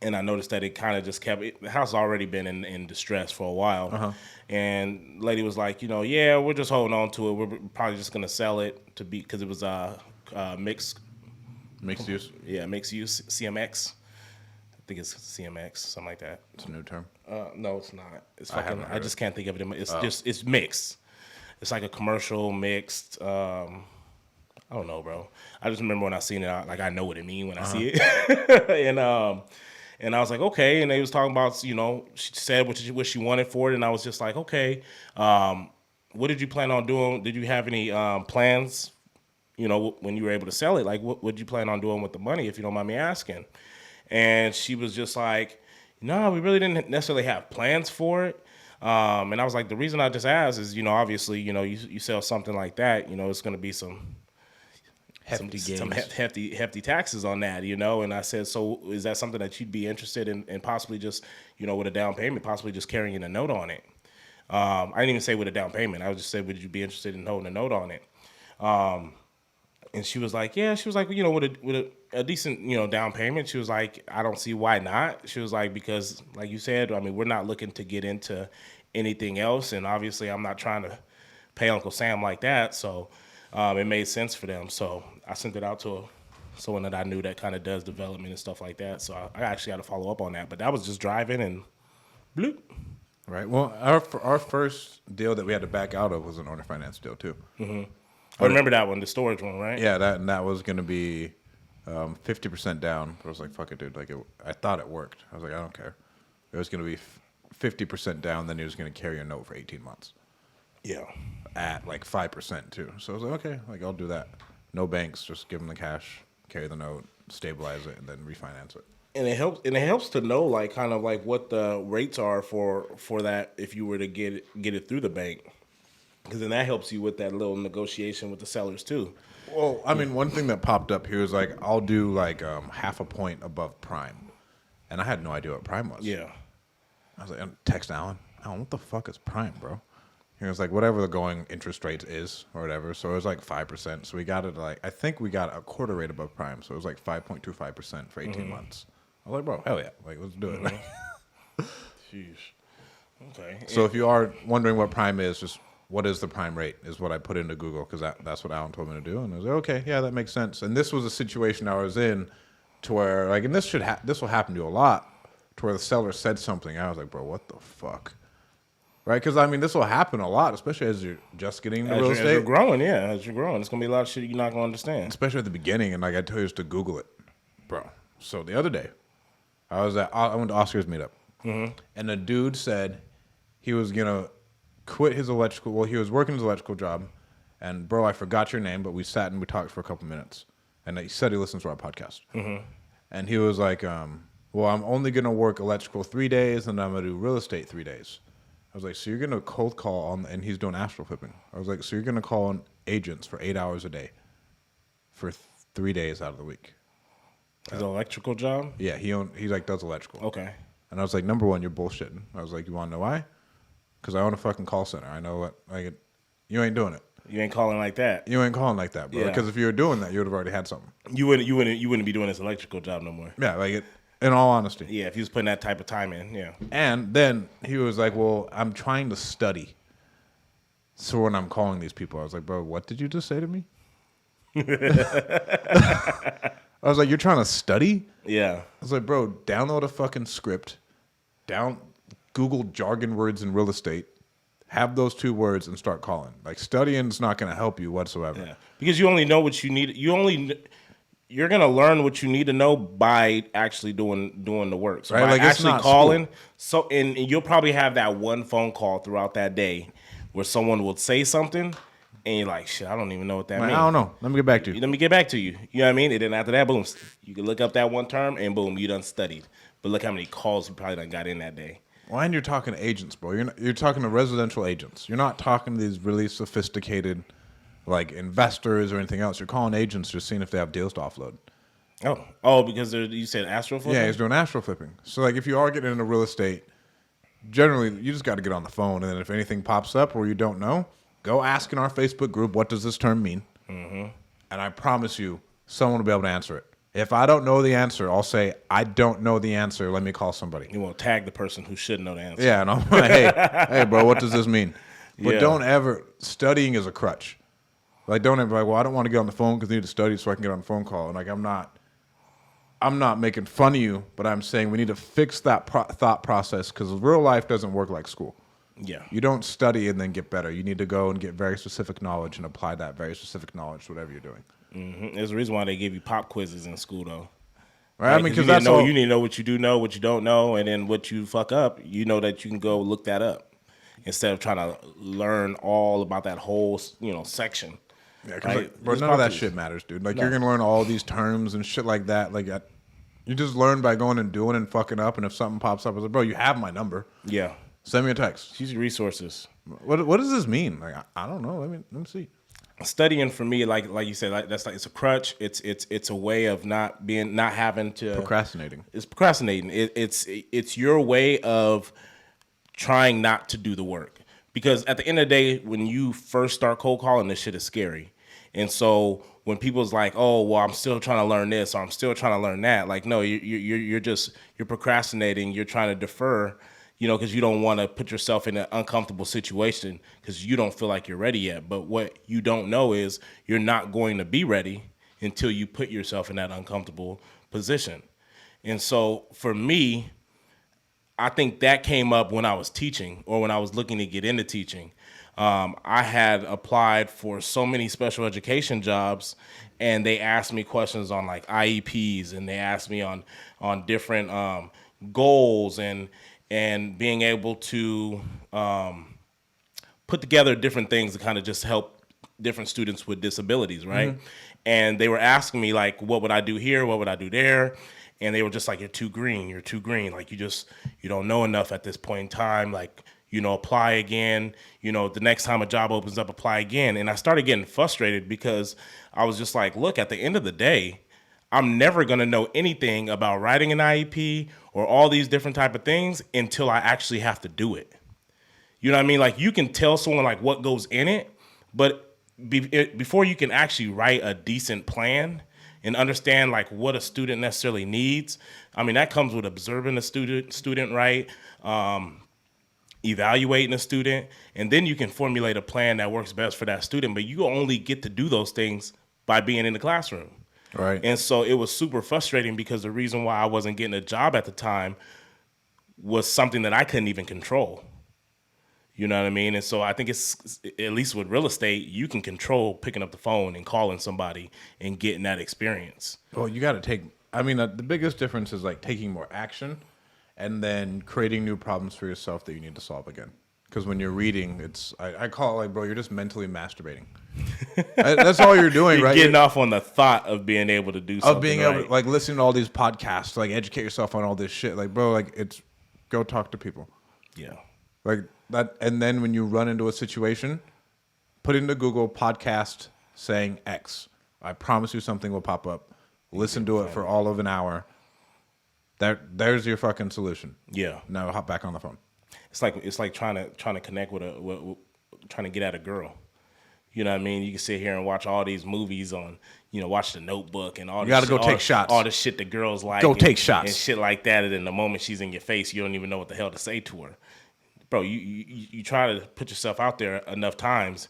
And I noticed that it kind of just the house has already been in distress for a while. Uh-huh. And lady was like, yeah, we're just holding on to it. We're probably just going to sell it because it was mixed use. Yeah, mixed use, CMX. I think it's CMX, something like that. It's a new term. No, it's not. It's I haven't fucking. heard I just can't think of it. It's mixed. It's like a commercial mixed. I don't know, bro. I just remember when I seen it, I know what it means when I see it. And I was like, okay. And they was talking about, she said what she wanted for it, and I was just like, okay. What did you plan on doing? Did you have any plans? When you were able to sell it, like what did you plan on doing with the money, if you don't mind me asking? And she was just like, no, we really didn't necessarily have plans for it. And I was like, the reason I just asked is, obviously, you sell something like that, it's going to be some hefty taxes on that, And I said, so is that something that you'd be interested in possibly just, with a down payment, possibly just carrying a note on it? I didn't even say with a down payment. I just said, would you be interested in holding a note on it? And she was like, yeah. She was like, with a decent, down payment. She was like, I don't see why not. She was like, because like you said, I mean, we're not looking to get into anything else. And obviously I'm not trying to pay Uncle Sam like that. So it made sense for them. So I sent it out to someone that I knew that kind of does development and stuff like that. So I actually had to follow up on that. But that was just driving and bloop. Right. Well, our first deal that we had to back out of was an owner finance deal too. Mm-hmm. I remember that one, the storage one, right? Yeah, that was going to be 50% down. But I was like, fuck it, dude. I thought it worked. I was like, I don't care. It was going to be 50% down, then he was going to carry a note for 18 months. Yeah. At like 5% too. So I was like, okay, I'll do that. No banks, just give him the cash, carry the note, stabilize it, and then refinance it. And it helps to know kind of what the rates are for that if you were to get it through the bank. Because then that helps you with that little negotiation with the sellers too. Well, I mean, one thing that popped up here is I'll do half a point above prime, and I had no idea what prime was. Yeah. I was like, text Alan, what the fuck is prime, bro? He was like, whatever the going interest rate is or whatever. So it was 5%. So we got it I think we got a quarter rate above prime. So it was 5.25% for 18 months. I was like, bro, hell yeah, let's do it. Jeez. Okay. So if you are wondering what prime is, just what is the prime rate is what I put into Google, because that's what Alan told me to do. And I was like, okay, yeah, that makes sense. And this was a situation I was in to where, and this will happen to you a lot, to where the seller said something. I was like, bro, what the fuck? Right? Because, I mean, this will happen a lot, especially as you're just getting into real estate. As you're growing, yeah. As you're growing. It's going to be a lot of shit you're not going to understand. Especially at the beginning. And, I tell you just to Google it. Bro. So, the other day, I went to Oscar's meetup. Mm-hmm. And the dude said he was going to quit his electrical. Well, he was working his electrical job. And, bro, I forgot your name, but we sat and we talked for a couple minutes. And he said he listens to our podcast. Mm-hmm. And he was like, well, I'm only going to work electrical 3 days, and I'm going to do real estate 3 days. I was like, so you're going to cold call and he's doing astral flipping. I was like, so you're going to call on agents for 8 hours a day for 3 days out of the week. His electrical job? Yeah, he does electrical. Okay. And I was like, number one, you're bullshitting. I was like, you want to know why? Because I own a fucking call center. I know what, you ain't doing it. You ain't calling like that. You ain't calling like that, bro. Because if you were doing that, you would have already had something. You wouldn't be doing this electrical job no more. Yeah, in all honesty. Yeah, if he was putting that type of time in, yeah. And then he was like, well, I'm trying to study. So when I'm calling these people, I was like, bro, what did you just say to me? I was like, you're trying to study? Yeah. I was like, bro, download a fucking script. Google jargon words in real estate. Have those 2 words and start calling. Studying's not going to help you whatsoever. Yeah. Because you only know what you need. You're gonna learn what you need to know by actually doing the work. So right? By actually calling. School. So and you'll probably have that one phone call throughout that day where someone will say something, And you're like, shit, I don't even know what that Like, means. I don't know. Let me get back to you. Let me get back to you. You know what I mean? And then after that, boom, you can look up that one term, and boom, you done studied. But look how many calls you probably done got in that day. Well, and you're talking to agents, bro. You're talking to residential agents. You're not talking to these really sophisticated, like, investors or anything else. You're calling agents just seeing if they have deals to offload. Oh, because you said astro flipping? Yeah, he's doing astro flipping. So, like, if you are getting into real estate, generally, you just got to get on the phone, and then if anything pops up or you don't know, go ask in our Facebook group, what does this term mean? Mm-hmm. And I promise you, someone will be able to answer it. If I don't know the answer, I'll say, I don't know the answer. Let me call somebody. You won't tag the person who should know the answer. Yeah, and I'm like, hey, bro, what does this mean? But don't ever, studying is a crutch. Like, don't ever, like, well, I don't want to get on the phone because I need to study so I can get on the phone call. And, like, I'm not making fun of you, but I'm saying we need to fix that thought process because real life doesn't work like school. Yeah. You don't study and then get better. You need to go and get very specific knowledge and apply that very specific knowledge to whatever you're doing. Mm-hmm. There's a reason why they give you pop quizzes in school, though. Right? I mean, because that's all you need to know what you do know, what you don't know, and then what you fuck up. You know that you can go look that up instead of trying to learn all about that whole section. Yeah, because right? none of that shit matters, dude. Like, you're gonna learn all these terms and shit like that. Like, you just learn by going and doing and fucking up. And if something pops up, it's like, bro, you have my number. Yeah. Send me a text. Use your resources. What does this mean? Like, I don't know. Let me see. Studying for me, like you said, that's like it's a crutch. It's a way of not having to Procrastinating. It's procrastinating. It's your way of trying not to do the work, because at the end of the day, when you first start cold calling, this shit is scary. And so when people's like, oh, well, I'm still trying to learn this or I'm still trying to learn that, like, no, you're procrastinating. You're trying to defer. Because you don't want to put yourself in an uncomfortable situation because you don't feel like you're ready yet. But what you don't know is you're not going to be ready until you put yourself in that uncomfortable position. And so for me, I think that came up when I was teaching or when I was looking to get into teaching. I had applied for so many special education jobs, and they asked me questions on like IEPs, and they asked me on different goals and being able to put together different things to kind of just help different students with disabilities, right? Mm-hmm. And they were asking me, like, what would I do here? What would I do there? And they were just like, you're too green. Like, you don't know enough at this point in time. Like, apply again. The next time a job opens up, apply again. And I started getting frustrated because I was just like, look, at the end of the day, I'm never going to know anything about writing an IEP or all these different type of things until I actually have to do it. You know what I mean? Like, you can tell someone like what goes in it, but before you can actually write a decent plan and understand like what a student necessarily needs, I mean, that comes with observing the student, right? Evaluating a student, and then you can formulate a plan that works best for that student. But you only get to do those things by being in the classroom. Right. And so it was super frustrating because the reason why I wasn't getting a job at the time was something that I couldn't even control. You know what I mean? And so I think it's, at least with real estate, you can control picking up the phone and calling somebody and getting that experience. Well, you got to take, the biggest difference is like taking more action and then creating new problems for yourself that you need to solve again. Because when you're reading, I call it like, bro, you're just mentally masturbating. That's all you're doing, you're right? Getting off on the thought of being able to do something. Of being able to, like, listening to all these podcasts, like, educate yourself on all this shit. Like, bro, like, go talk to people. Yeah. Like, that, and then when you run into a situation, put into Google podcast saying X. I promise you something will pop up. Listen to it for all of an hour. There's your fucking solution. Yeah. Now hop back on the phone. It's like trying to connect with trying to get at a girl. You know what I mean? You can sit here and watch all these movies on, watch The Notebook and all. You gotta go take shots. All the shit the girls like. Take shots and shit like that. And then the moment she's in your face, you don't even know what the hell to say to her, bro. You try to put yourself out there enough times,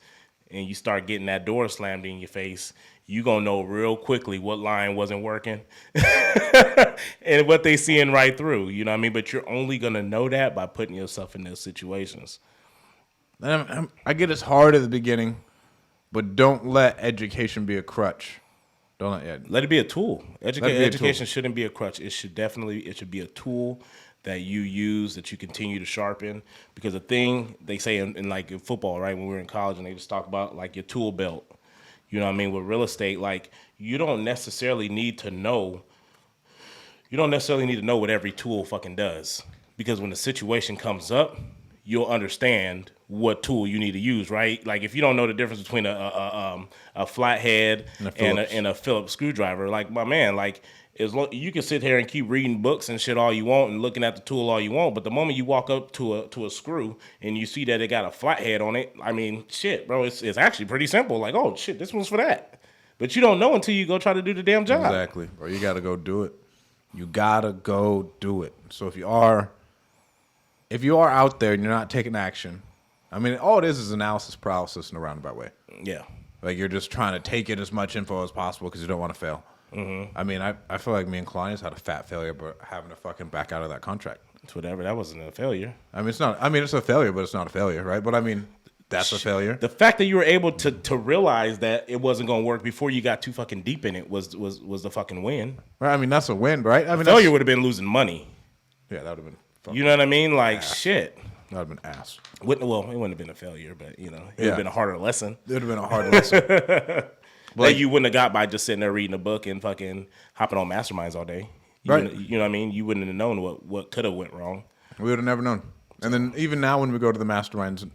and you start getting that door slammed in your face. You gonna know real quickly what line wasn't working and what they seeing right through. You know what I mean? But you're only gonna know that by putting yourself in those situations. I get it's hard at the beginning, but don't let education be a crutch. Let it be a tool. Education shouldn't be a crutch. It should be a tool that you use, that you continue to sharpen. Because the thing they say in like in football, right, when we were in college, and they just talk about like your tool belt. You know what I mean? With real estate, like you don't necessarily need to know what every tool fucking does. Because when the situation comes up, you'll understand what tool you need to use, right? Like if you don't know the difference between a flathead and a Phillips screwdriver, like my man, like you can sit here and keep reading books and shit all you want and looking at the tool all you want, but the moment you walk up to a screw and you see that it got a flathead on it, I mean, shit, bro, it's actually pretty simple. Like, oh shit, this one's for that. But you don't know until you go try to do the damn job. Exactly, bro. You gotta go do it. You gotta go do it. So if you are out there and you're not taking action, I mean, all it is analysis paralysis in a roundabout way. Yeah. Like you're just trying to take in as much info as possible because you don't want to fail. Mm-hmm. I mean, I feel like me and Kalani's had a fat failure, but having to fucking back out of that contract. It's whatever. That wasn't a failure. I mean, it's not. I mean, it's a failure, but it's not a failure, right? But I mean, that's a failure. The fact that you were able to realize that it wasn't going to work before you got too fucking deep in it was the fucking win. Right. I mean, that's a win, right? I mean, failure would have been losing money. Yeah, that would have been. You know what I mean? Like ass. shit. That would have been ass. Well, it wouldn't have been a failure, but it would have been a harder lesson. It would have been a harder lesson. That you wouldn't have got by just sitting there reading a book and fucking hopping on masterminds all day. Right. You know what I mean? You wouldn't have known what could have went wrong. We would have never known. And then even now when we go to the masterminds,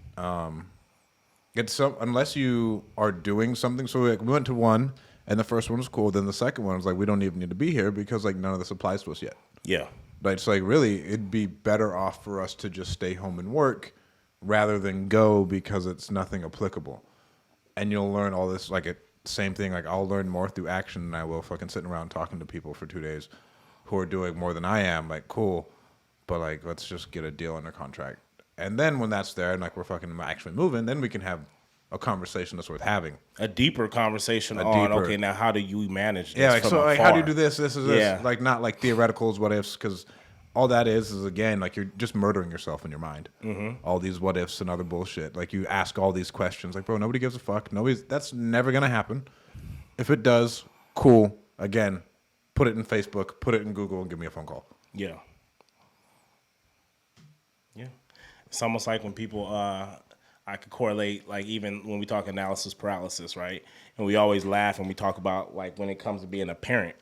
unless you are doing something. So we went to one, and the first one was cool. Then the second one was like, we don't even need to be here because like none of this applies to us yet. Yeah. Like, it's like really, it'd be better off for us to just stay home and work rather than go because it's nothing applicable. And you'll learn all this, like same thing. Like I'll learn more through action than I will fucking sitting around talking to people for 2 days who are doing more than I am. Like, cool, but like let's just get a deal under contract. And then when that's there and like we're fucking actually moving, then we can have a conversation that's worth having. A deeper conversation okay, now how do you manage this? Yeah, like, so like, how do you do this? This is this. Yeah. Like not like theoreticals, what ifs, because all that is again like you're just murdering yourself in your mind. Mm-hmm. All these what ifs and other bullshit. Like you ask all these questions. Like, bro, nobody gives a fuck. That's never gonna happen. If it does, cool. Again, put it in Facebook, put it in Google, and give me a phone call. Yeah. Yeah. It's almost like when people I could correlate, like even when we talk analysis paralysis, right? And we always laugh when we talk about like when it comes to being a parent.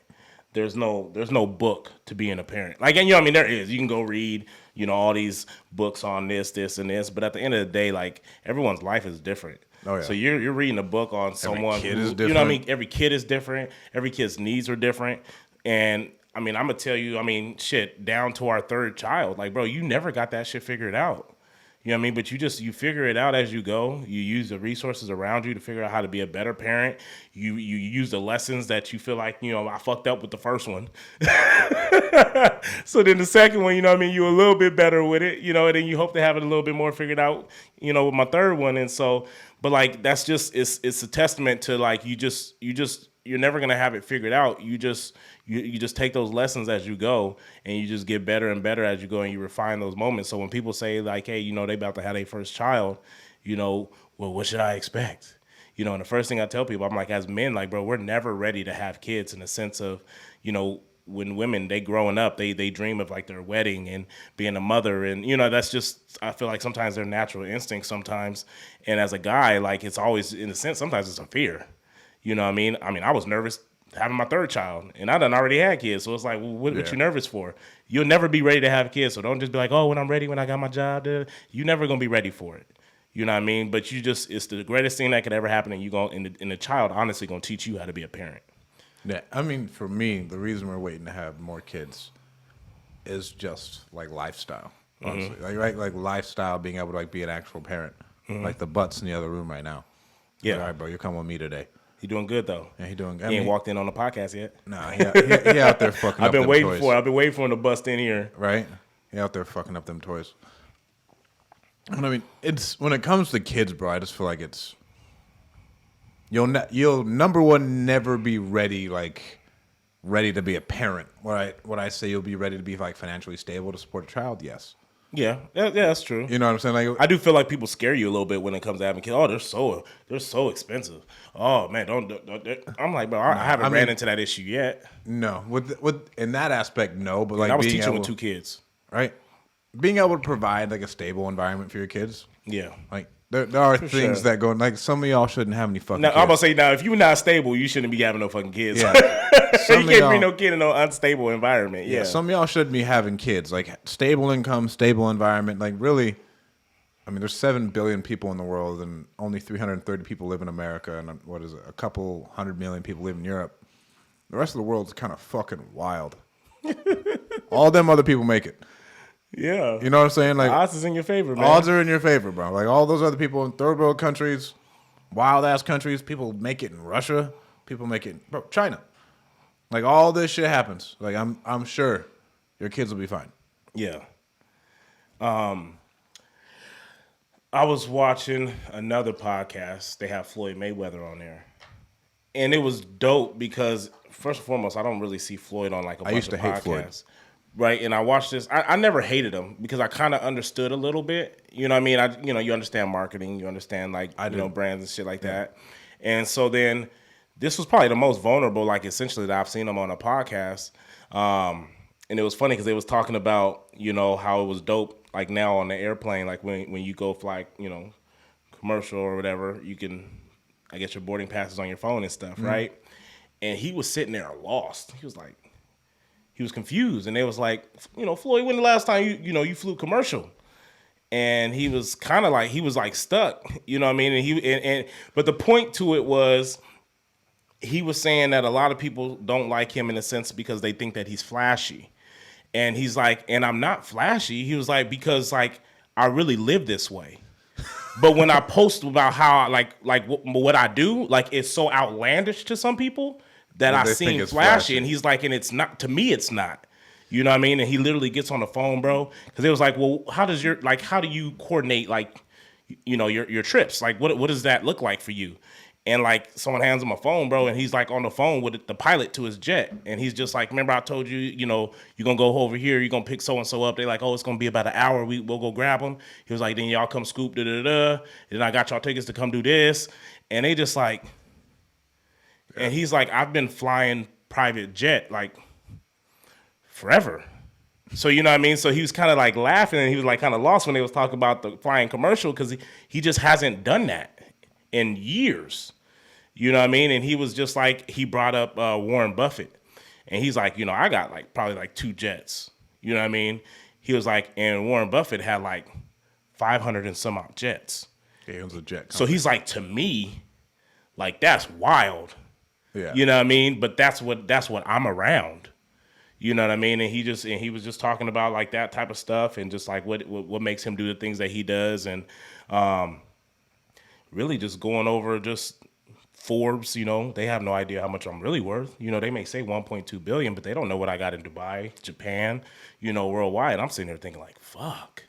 There's no book to being a parent. Like, and you know what I mean, there is. You can go read, all these books on this, and this. But at the end of the day, like everyone's life is different. Oh, yeah. So you're reading a book on someone Every kid who, is different. you know what I mean? Every kid is different. Every kid's needs are different. And I mean, I'm gonna tell you, shit, down to our third child. Like, bro, you never got that shit figured out. You know what I mean? But you figure it out as you go. You use the resources around you to figure out how to be a better parent. You use the lessons that you feel like, I fucked up with the first one. So then the second one, you're a little bit better with it, and then you hope to have it a little bit more figured out, with my third one. And so, but like, that's just, it's a testament to like, you're never going to have it figured out. You just take those lessons as you go, and you just get better and better as you go, and you refine those moments. So when people say like, hey, they about to have their first child, well, what should I expect? And the first thing I tell people, I'm like, as men, like, bro, we're never ready to have kids in the sense of, when women, they growing up, they dream of like their wedding and being a mother. And, that's just, I feel like sometimes their natural instinct sometimes. And as a guy, like, it's always, in a sense, sometimes it's a fear. You know what I mean? I was nervous having my third child, and I done already had kids. So it's like, well, what you nervous for? You'll never be ready to have kids. So don't just be like, oh, when I'm ready, when I got my job, you're never going to be ready for it. You know what I mean? But it's the greatest thing that could ever happen. And the child honestly going to teach you how to be a parent. Yeah. I mean, for me, the reason we're waiting to have more kids is just like lifestyle. Honestly. Mm-hmm. Like lifestyle, being able to like be an actual parent. Mm-hmm. Like the butt's in the other room right now. Yeah. Like, all right, bro, you're coming with me today. He doing good though. Yeah, he doing good. He ain't walked in on the podcast yet. Nah, he out there fucking I've up been them waiting toys. for it. I've been waiting for him to bust in here. Right? He out there fucking up them toys. And I mean, it's when it comes to kids, bro, I just feel like it's you'll number one never be ready to be a parent. What I say you'll be ready to be like financially stable to support a child, yes. Yeah, that's true. You know what I'm saying? Like, I do feel like people scare you a little bit when it comes to having kids. Oh, they're so expensive. Oh man, don't. I'm like, bro, I haven't ran into that issue yet. No, with in that aspect, no. But like, I was being teaching able, with 2 kids. right? Being able to provide like a stable environment for your kids. Yeah. Like there are For things sure. that go like some of y'all shouldn't have any fucking Now, kids. I'm gonna say now, if you're not stable, you shouldn't be having no fucking kids. Yeah. You Some of can't y'all, bring no kid in no unstable environment. Yeah. some of y'all shouldn't be having kids. Like stable income, stable environment. Like really, I mean, there's 7 billion people in the world, and only 330 people live in America, and what is it? A couple 100 million people live in Europe. The rest of the world's kind of fucking wild. All them other people make it. Yeah. You know what I'm saying? Like the odds is in your favor, man. odds are in your favor, bro. Like all those other people in third world countries, wild ass countries, people make it in Russia, people make it in China. Like all this shit happens. Like I'm sure your kids will be fine. Yeah. I was watching another podcast. They have Floyd Mayweather on there. And it was dope because, first and foremost, I don't really see Floyd on like a bunch used to of hate podcasts. Floyd. Right, and I watched this. I never hated him because I kind of understood a little bit. You know what I mean? You understand marketing. You understand like, brands and shit like that. And so then this was probably the most vulnerable, like essentially that I've seen him on a podcast. And it was funny because they was talking about, how it was dope. Like now on the airplane, like when you go fly, commercial or whatever, you can, I guess your boarding passes on your phone and stuff, right? And he was sitting there lost. He was confused, and they was like, Floyd, when the last time you flew commercial? And he was kind of like, he was like stuck, you know what I mean? And but the point to it was, he was saying that a lot of people don't like him in a sense because they think that he's flashy. And he's like, and I'm not flashy. He was like, because like I really live this way. But when I post about how like what I do, like it's so outlandish to some people that I seem flashy. And he's like, and it's not, to me, it's not. You know what I mean? And he literally gets on the phone, bro. Because it was like, well, how do you coordinate like, your trips? Like, what does that look like for you? And like someone hands him a phone, bro, and he's like on the phone with the pilot to his jet. And he's just like, remember I told you, you're going to go over here, you're going to pick so-and-so up. They're like, oh, it's going to be about an hour. We'll go grab them. He was like, then y'all come scoop, da-da-da. Then I got y'all tickets to come do this. And they just like, and he's like, I've been flying private jet like forever. So you know what I mean? So he was kind of like laughing, and he was like kind of lost when they was talking about the flying commercial because he just hasn't done that in years. You know what I mean? And he was just like, he brought up Warren Buffett. And he's like, I got like probably like 2 jets. You know what I mean? He was like, and Warren Buffett had like 500 and some odd jets. Yeah, it was a jet company. So he's like, to me, like that's wild. Yeah. You know what I mean? But that's what I'm around. You know what I mean? And he was just talking about like that type of stuff and just like what makes him do the things that he does, and really just going over just Forbes, they have no idea how much I'm really worth. They may say 1.2 billion, but they don't know what I got in Dubai, Japan, worldwide. I'm sitting there thinking like, fuck.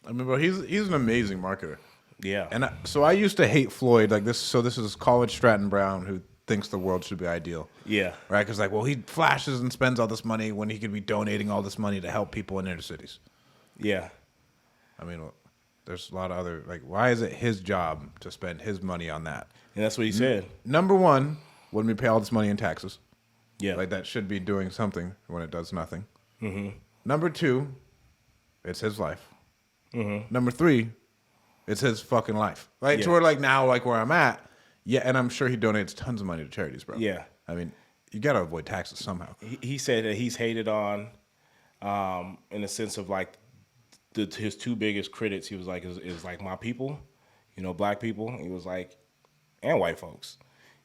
I mean, bro, he's an amazing marketer. Yeah. And so I used to hate Floyd like this. So this is college Stratton Brown who thinks the world should be ideal. Yeah. Right? Because like, well, he flashes and spends all this money when he could be donating all this money to help people in inner cities. Yeah. I mean, there's a lot of other, like, why is it his job to spend his money on that? And that's what he said. Number one, when we pay all this money in taxes. Yeah. Like, that should be doing something when it does nothing. Mm-hmm. Number two, it's his life. Mm-hmm. Number three, it's his fucking life. Like, Yeah. to where, like, now, like, where I'm at, yeah, and I'm sure he donates tons of money to charities, bro. Yeah. I mean, you got to avoid taxes somehow. He said that he's hated on, in the sense of like, his 2 biggest critics, he was like, is like my people, black people. He was like, and white folks.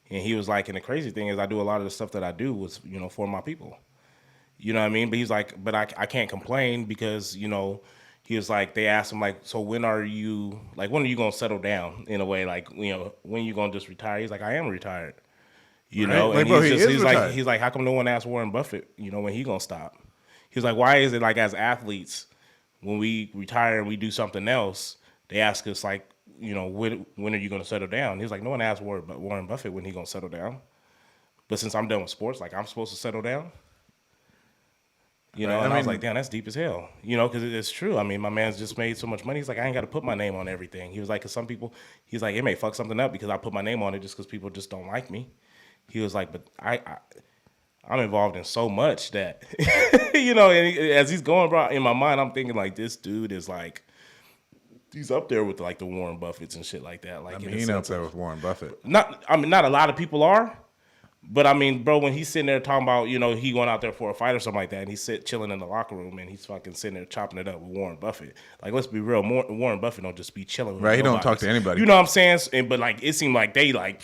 And he was like, and the crazy thing is I do a lot of the stuff that I do was, for my people. You know what I mean? But he's like, but I can't complain because, he was like, they asked him like, so when are you going to settle down in a way? Like, when are you going to just retire? He's like, I am retired. Right? And like, bro, he's like, how come no one asked Warren Buffett, when he going to stop? He's like, why is it like as athletes, when we retire and we do something else, they ask us like, when are you going to settle down? He's like, no one asked Warren Buffett when he going to settle down. But since I'm done with sports, like I'm supposed to settle down. And I was like, damn, that's deep as hell. Because it's true. I mean, my man's just made so much money. He's like, I ain't got to put my name on everything. He was like, because some people, he's like, it may fuck something up because I put my name on it just because people just don't like me. He was like, but I'm involved in so much that, you know, and as he's going, bro, in my mind, I'm thinking like this dude is like, he's up there with like the Warren Buffetts and shit like that. Like, I mean, he ain't up there with Warren Buffett. Not a lot of people are, but I mean, bro, when he's sitting there talking about, you know, he going out there for a fight or something like that, and he's chilling in the locker room, and he's fucking sitting there chopping it up with Warren Buffett. Like, let's be real, Warren Buffett don't just be chilling with right. He nobody. don't talk to anybody. You know what I'm saying? But like, it seemed like they like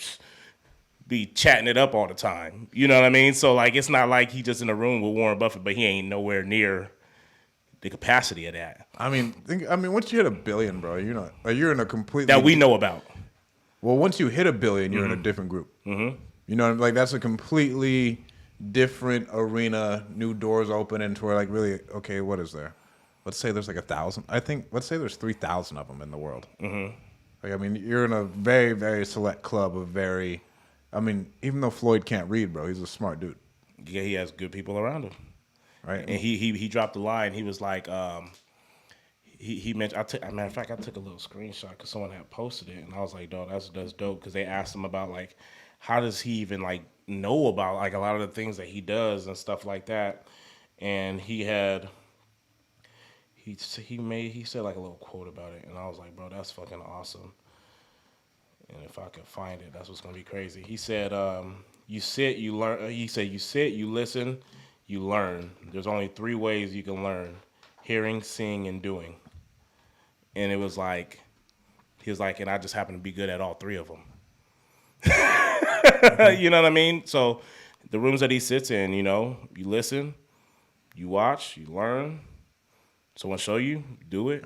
be chatting it up all the time. You know what I mean? So like, it's not like he just in a room with Warren Buffett, but he ain't nowhere near the capacity of that. I mean, once you hit $1 billion, bro, you're in a completely that we know about. Well, once you hit $1 billion, you're in a different group. Mm-hmm. You know, like that's a completely different arena. New doors open into where, like, really, okay, what is there? Let's say there's like 1,000. Let's say there's 3,000 of them in the world. Mm-hmm. Like, I mean, you're in a very, very select club of very. I mean, even though Floyd can't read, bro, he's a smart dude. Yeah, he has good people around him. Right. And he dropped the line. He was like, he mentioned. Matter of fact, I took a little screenshot because someone had posted it, and I was like, "Dog, that's dope." Because they asked him about like, how does he even like know about like a lot of the things that he does and stuff like that. And he said like a little quote about it, and I was like, "Bro, that's fucking awesome." And if I could find it, that's what's gonna be crazy. He said, "You sit, you learn." He said, "You sit, you listen, you learn. There's only 3 ways you can learn: hearing, seeing, and doing." And it was like, he was like, and I just happen to be good at all 3 of them. You know what I mean? So the rooms that he sits in, you know, you listen, you watch, you learn. Someone show you, do it.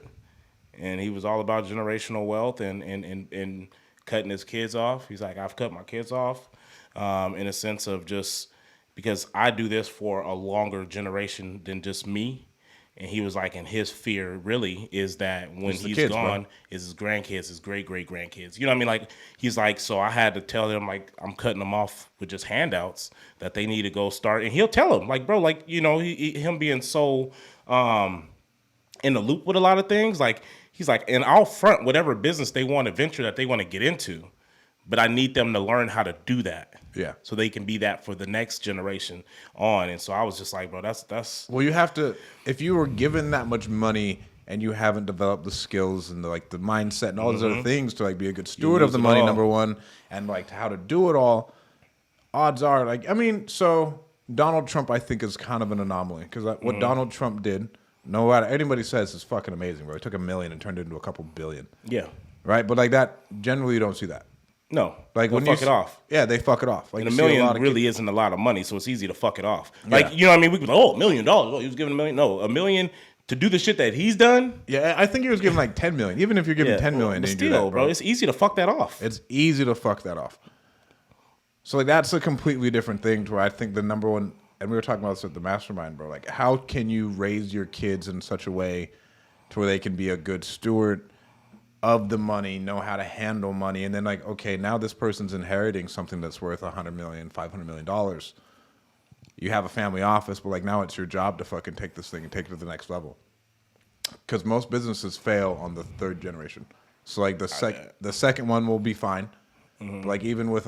And he was all about generational wealth and cutting his kids off. He's like, I've cut my kids off in a sense of just because I do this for a longer generation than just me. And he was like, and his fear really is that when he's kids, gone, is his grandkids, his great-great-grandkids. You know what I mean? Like, he's like, so I had to tell them, like, I'm cutting them off with just handouts that they need to go start. And he'll tell them, like, bro, like, you know, him being so in the loop with a lot of things, like, he's like, and I'll front whatever business they want to venture that they want to get into. But I need them to learn how to do that. Yeah. So they can be that for the next generation on. And so I was just like, bro, that's. Well, you have to, if you were given that much money and you haven't developed the skills and the mindset and all those other things to like be a good steward of the money, number one, and like how to do it all, odds are like, I mean, so Donald Trump, I think, is kind of an anomaly because what Donald Trump did, no matter anybody says, is fucking amazing, bro. He took $1 million and turned it into a couple billion. Yeah. Right. But like that, generally, you don't see that. No, like when fuck it off. Yeah, they fuck it off. Like and $1 million really isn't a lot of money, so it's easy to fuck it off. Like, you know what I mean? We could be like, $1 million. Oh, he was giving $1 million. No, $1 million to do the shit that he's done. Yeah, I think he was giving like $10 million. Even if you're giving $10 million, still, do that, bro, it's easy to fuck that off. It's easy to fuck that off. So like that's a completely different thing to where I think the number one, and we were talking about this at the mastermind, bro. Like, how can you raise your kids in such a way to where they can be a good steward of the money, know how to handle money, and then like, okay, now this person's inheriting something that's worth $100 million, $500 million. You have a family office, but like now it's your job to fucking take this thing and take it to the next level. Because most businesses fail on the 3rd generation. So like the second one will be fine. Mm-hmm. Like even with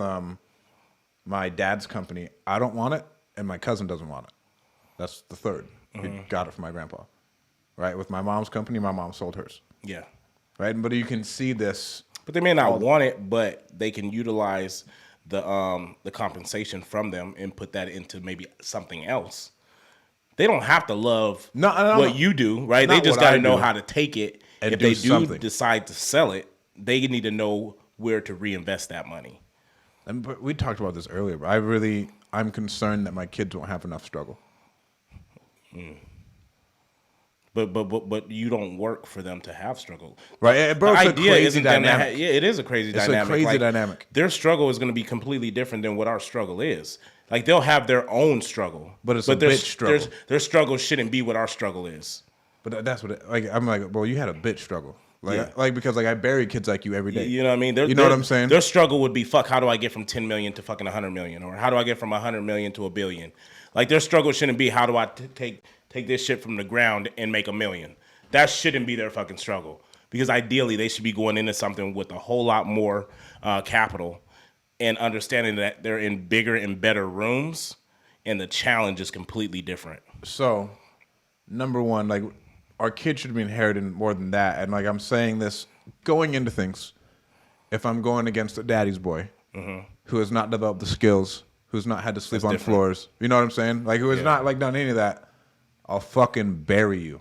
my dad's company, I don't want it, and my cousin doesn't want it. That's the 3rd. He got it from my grandpa. Right? With my mom's company, my mom sold hers. Yeah. Right, but you can see this. But they may not want it, but they can utilize the compensation from them and put that into maybe something else. They don't have to love what you do, right? They just got to know how to take it. And if they do decide to sell it, they need to know where to reinvest that money. And we talked about this earlier, but I'm concerned that my kids won't have enough struggle. But you don't work for them to have struggle, right? Bro, the idea isn't dynamic. It is a crazy dynamic. It's a crazy dynamic. Their struggle is going to be completely different than what our struggle is. Like they'll have their own struggle, but it's a bitch struggle. Their struggle shouldn't be what our struggle is. But that's what I'm like. Well, you had a bitch struggle, because I bury kids like you every day. You know what I mean? You know what I'm saying? Their struggle would be fuck. How do I get from 10 million to fucking 100 million, or how do I get from 100 million to $1 billion? Like their struggle shouldn't be how do I take this shit from the ground and make $1 million. That shouldn't be their fucking struggle, because ideally they should be going into something with a whole lot more capital and understanding that they're in bigger and better rooms and the challenge is completely different. So, number one, like, our kids should be inheriting more than that. And, like, I'm saying this going into things. If I'm going against a daddy's boy who has not developed the skills, who's not had to sleep on floors, you know what I'm saying? Like, who has not, like, done any of that, I'll fucking bury you.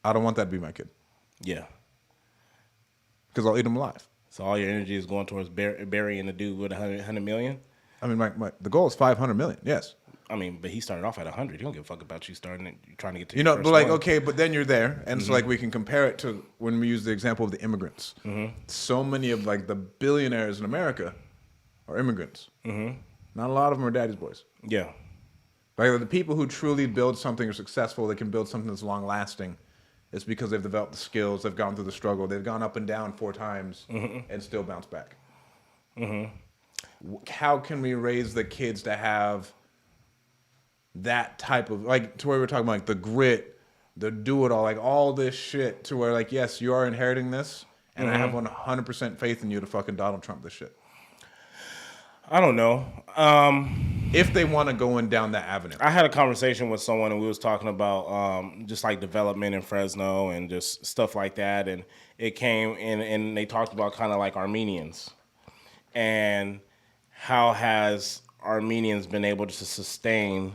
I don't want that to be my kid. Yeah. Because I'll eat him alive. So all your energy is going towards burying the dude with 100 million? I mean, the goal is 500 million, yes. I mean, but he started off at 100. He don't give a fuck about you starting it. You're trying to get to but like, okay, but then you're there. And so, like, we can compare it to when we use the example of the immigrants. So many of, like, the billionaires in America are immigrants. Not a lot of them are daddy's boys. Yeah. Like, the people who truly build something or successful, they can build something that's long-lasting. It's because they've developed the skills, they've gone through the struggle, they've gone up and down 4 times and still bounce back. How can we raise the kids to have that type of, like, to where we're talking about, like, the grit, the do-it-all, like, all this shit, to where, like, yes, you are inheriting this, and I have 100% faith in you to fucking Donald Trump this shit. I don't know. If they want to go in down that avenue. I had a conversation with someone, and we was talking about just, like, development in Fresno and just stuff like that, and it came in, and they talked about kind of like Armenians, and how has Armenians been able to sustain.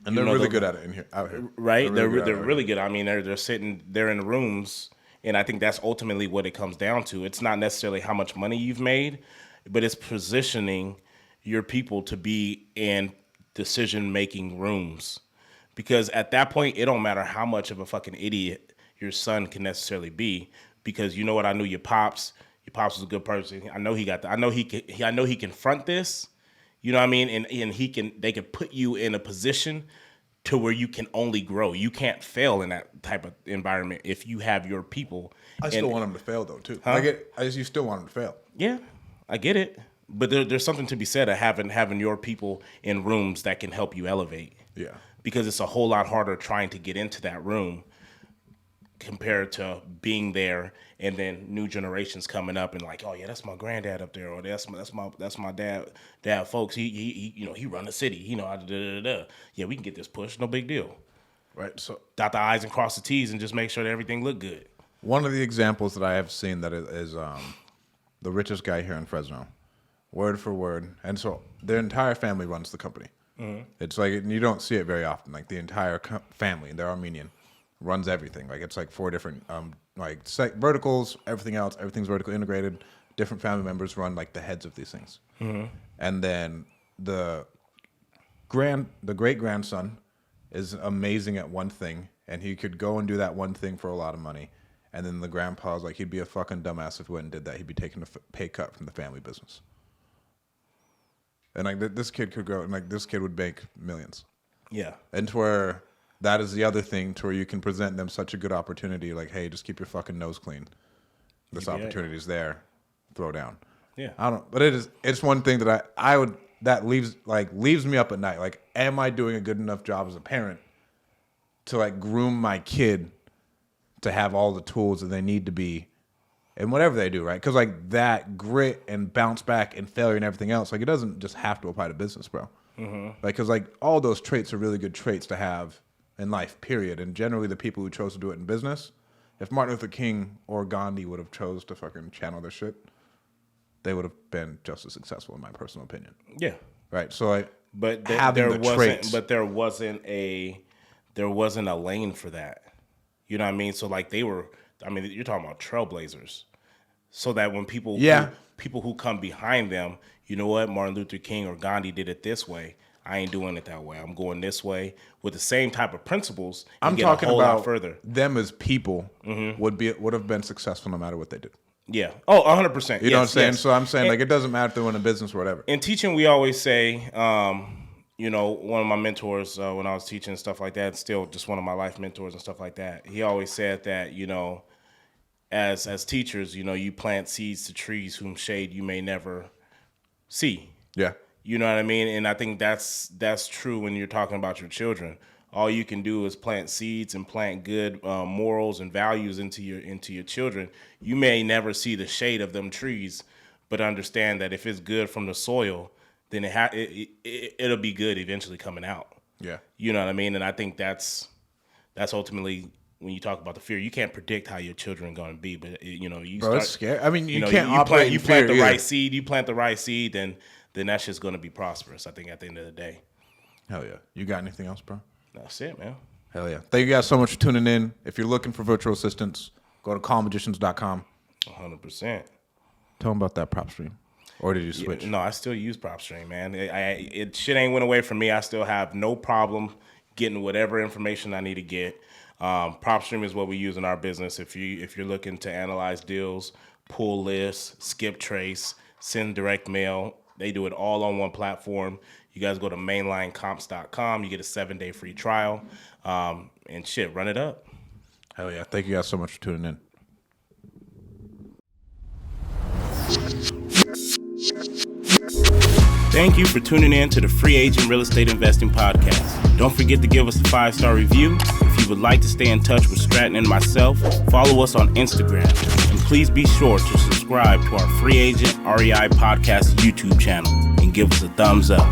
And they're really good at it in here, out here. Right? They're really good. I mean, they're sitting there in the rooms, and I think that's ultimately what it comes down to. It's not necessarily how much money you've made, but it's positioning your people to be in decision-making rooms. Because at that point, it don't matter how much of a fucking idiot your son can necessarily be. Because you know what? I knew your pops. Your pops was a good person. I know he got I know he can front this. You know what I mean? And they can put you in a position to where you can only grow. You can't fail in that type of environment if you have your people. I still want them to fail, though, too. Huh? You still want them to fail. Yeah, I get it. But there's something to be said of having your people in rooms that can help you elevate. Yeah. Because it's a whole lot harder trying to get into that room compared to being there, and then new generations coming up and like, oh yeah, that's my granddad up there, or that's my dad folks. He run the city. Yeah, we can get this pushed. No big deal. Right. So dot the I's and cross the T's and just make sure that everything look good. One of the examples that I have seen that is the richest guy here in Fresno, word for word, and so their entire family runs the company. It's like, you don't see it very often. Like, the entire family, they're Armenian, runs everything. Like, it's like 4 different verticals, everything's vertically integrated. Different family members run, like, the heads of these things. And then the great grandson is amazing at one thing, and he could go and do that one thing for a lot of money. And then the grandpa's like, he'd be a fucking dumbass if he went and did that. He'd be taking a pay cut from the family business. And like, this kid could go, and like, this kid would make millions. Yeah. And to where that is the other thing, to where you can present them such a good opportunity, like, hey, just keep your fucking nose clean. This opportunity's there. Throw down. Yeah. But it's one thing that that leaves me up at night. Like, am I doing a good enough job as a parent to, like, groom my kid to have all the tools that they need to be and whatever they do, right? Because, like, that grit and bounce back and failure and everything else, like, it doesn't just have to apply to business, bro. Like, because, like, all those traits are really good traits to have in life, period. And generally, the people who chose to do it in business, if Martin Luther King or Gandhi would have chose to fucking channel their shit, they would have been just as successful, in my personal opinion. Yeah. Right. So, like, there wasn't a lane for that. You know what I mean? So, like, you're talking about trailblazers. So that when people who come behind them, you know what, Martin Luther King or Gandhi did it this way, I ain't doing it that way. I'm going this way with the same type of principles. I'm talking about further. Them as people would have been successful no matter what they did. Yeah. Oh, 100%. You know what I'm saying? Yes. So I'm saying, like, it doesn't matter if they're in a business or whatever. In teaching, we always say, one of my mentors when I was teaching and stuff like that, still just one of my life mentors and stuff like that, he always said that, as teachers, you plant seeds to trees whom shade you may never see. Yeah. You know what I mean? And I think that's true when you're talking about your children. All you can do is plant seeds and plant good morals and values into your children. You may never see the shade of them trees, but understand that if it's good from the soil, then it'll be good eventually coming out. Yeah. You know what I mean? And I think that's ultimately when you talk about the fear. You can't predict how your children are going to be, but It's scary. I mean, you can't you plant the right seed. You plant the right seed, then that's just going to be prosperous. I think at the end of the day. Hell yeah. You got anything else, bro? That's it, man. Hell yeah. Thank you guys so much for tuning in. If you're looking for virtual assistants, go to calmmagicians.com. 100%. Tell them about that Propstream. Or did you switch? No, I still use Propstream, man. It shit ain't went away from me. I still have no problem getting whatever information I need to get. Propstream is what we use in our business. If you're looking to analyze deals, pull lists, skip trace, send direct mail, they do it all on one platform. You guys go to mainlinecomps.com. You get a 7-day free trial, and shit, run it up. Hell yeah! Thank you guys so much for tuning in. Thank you for tuning in to the Free Agent Real Estate Investing Podcast. Don't forget to give us a 5-star review. If you would like to stay in touch with Stratton and myself, follow us on Instagram. And please be sure to subscribe to our Free Agent REI Podcast YouTube channel and give us a thumbs up.